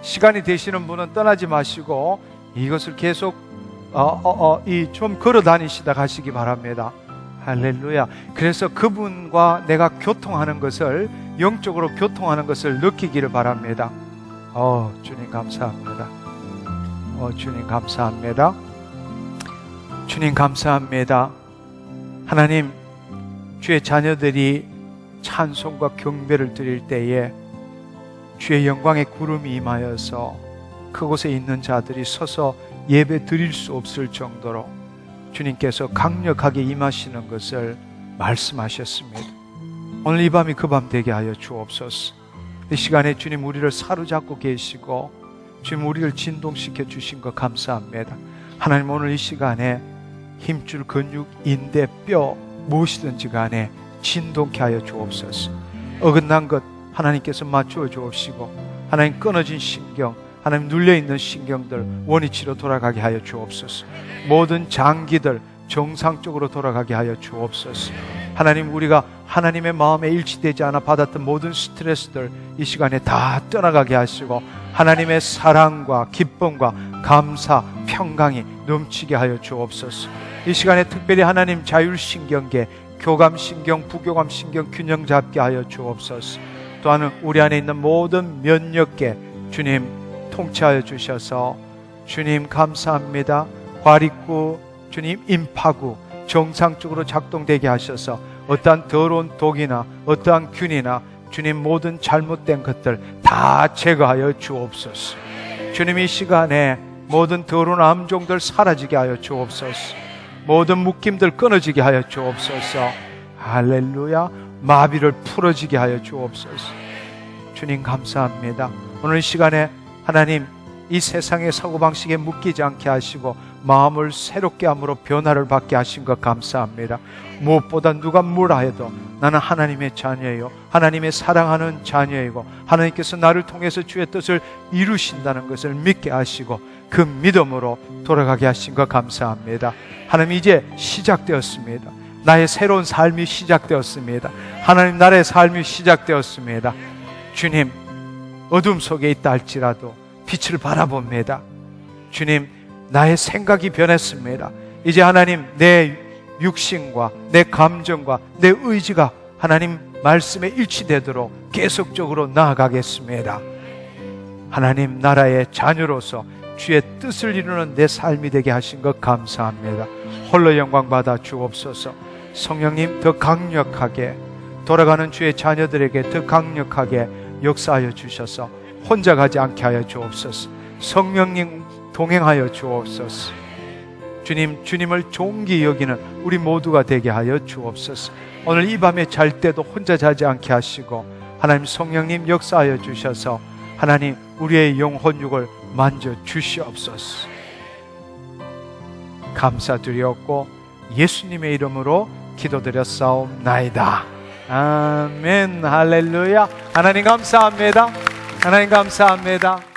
시간이 되시는 분은 떠나지 마시고 이것을 계속 좀 걸어 다니시다 가시기 바랍니다. 할렐루야. 그래서 그분과 내가 교통하는 것을, 영적으로 교통하는 것을 느끼기를 바랍니다. 주님 감사합니다. 주님 감사합니다. 주님 감사합니다. 하나님, 주의 자녀들이 찬송과 경배를 드릴 때에 주의 영광의 구름이 임하여서 그곳에 있는 자들이 서서 예배 드릴 수 없을 정도로 주님께서 강력하게 임하시는 것을 말씀하셨습니다. 오늘 이 밤이 그 밤 되게 하여 주옵소서. 이 시간에 주님 우리를 사로잡고 계시고 주님 우리를 진동시켜 주신 것 감사합니다. 하나님, 오늘 이 시간에 힘줄 근육, 인대, 뼈 무엇이든지 간에 진동케 하여 주옵소서. 어긋난 것 하나님께서 맞추어 주옵시고, 하나님 끊어진 신경, 하나님 눌려있는 신경들 원위치로 돌아가게 하여 주옵소서. 모든 장기들 정상적으로 돌아가게 하여 주옵소서. 하나님, 우리가 하나님의 마음에 일치되지 않아 받았던 모든 스트레스들 이 시간에 다 떠나가게 하시고 하나님의 사랑과 기쁨과 감사, 평강이 넘치게 하여 주옵소서. 이 시간에 특별히 하나님 자율신경계, 교감신경, 부교감신경 균형 잡게 하여 주옵소서. 또한 우리 안에 있는 모든 면역계 주님 통치하여 주셔서 주님 감사합니다. 과립구, 주님 임파구 정상적으로 작동되게 하셔서 어떠한 더러운 독이나 어떠한 균이나 주님 모든 잘못된 것들 다 제거하여 주옵소서. 주님, 이 시간에 모든 더러운 암종들 사라지게 하여 주옵소서. 모든 묶임들 끊어지게 하여 주옵소서. 할렐루야. 마비를 풀어지게 하여 주옵소서. 주님 감사합니다. 오늘 이 시간에 하나님, 이 세상의 사고방식에 묶이지 않게 하시고 마음을 새롭게 함으로 변화를 받게 하신 것 감사합니다. 무엇보다 누가 뭐라 해도 나는 하나님의 자녀예요, 하나님의 사랑하는 자녀이고 하나님께서 나를 통해서 주의 뜻을 이루신다는 것을 믿게 하시고 그 믿음으로 돌아가게 하신 것 감사합니다. 하나님, 이제 시작되었습니다. 나의 새로운 삶이 시작되었습니다. 하나님, 나의 삶이 시작되었습니다. 주님, 어둠 속에 있다 할지라도 빛을 바라봅니다. 주님, 나의 생각이 변했습니다. 이제 하나님, 내 육신과 내 감정과 내 의지가 하나님 말씀에 일치되도록 계속적으로 나아가겠습니다. 하나님 나라의 자녀로서 주의 뜻을 이루는 내 삶이 되게 하신 것 감사합니다. 홀로 영광 받아 주옵소서. 성령님, 더 강력하게 돌아가는 주의 자녀들에게 더 강력하게 역사하여 주셔서 혼자 가지 않게 하여 주옵소서. 성령님 동행하여 주옵소서. 주님, 주님을 존귀 여기는 우리 모두가 되게 하여 주옵소서. 오늘 이 밤에 잘 때도 혼자 자지 않게 하시고 하나님 성령님 역사하여 주셔서 하나님 우리의 영혼육을 만져 주시옵소서. 감사드렸고 예수님의 이름으로 기도드렸사옵나이다. 아멘. 할렐루야. 하나님 감사합니다. 하나님 감사합니다.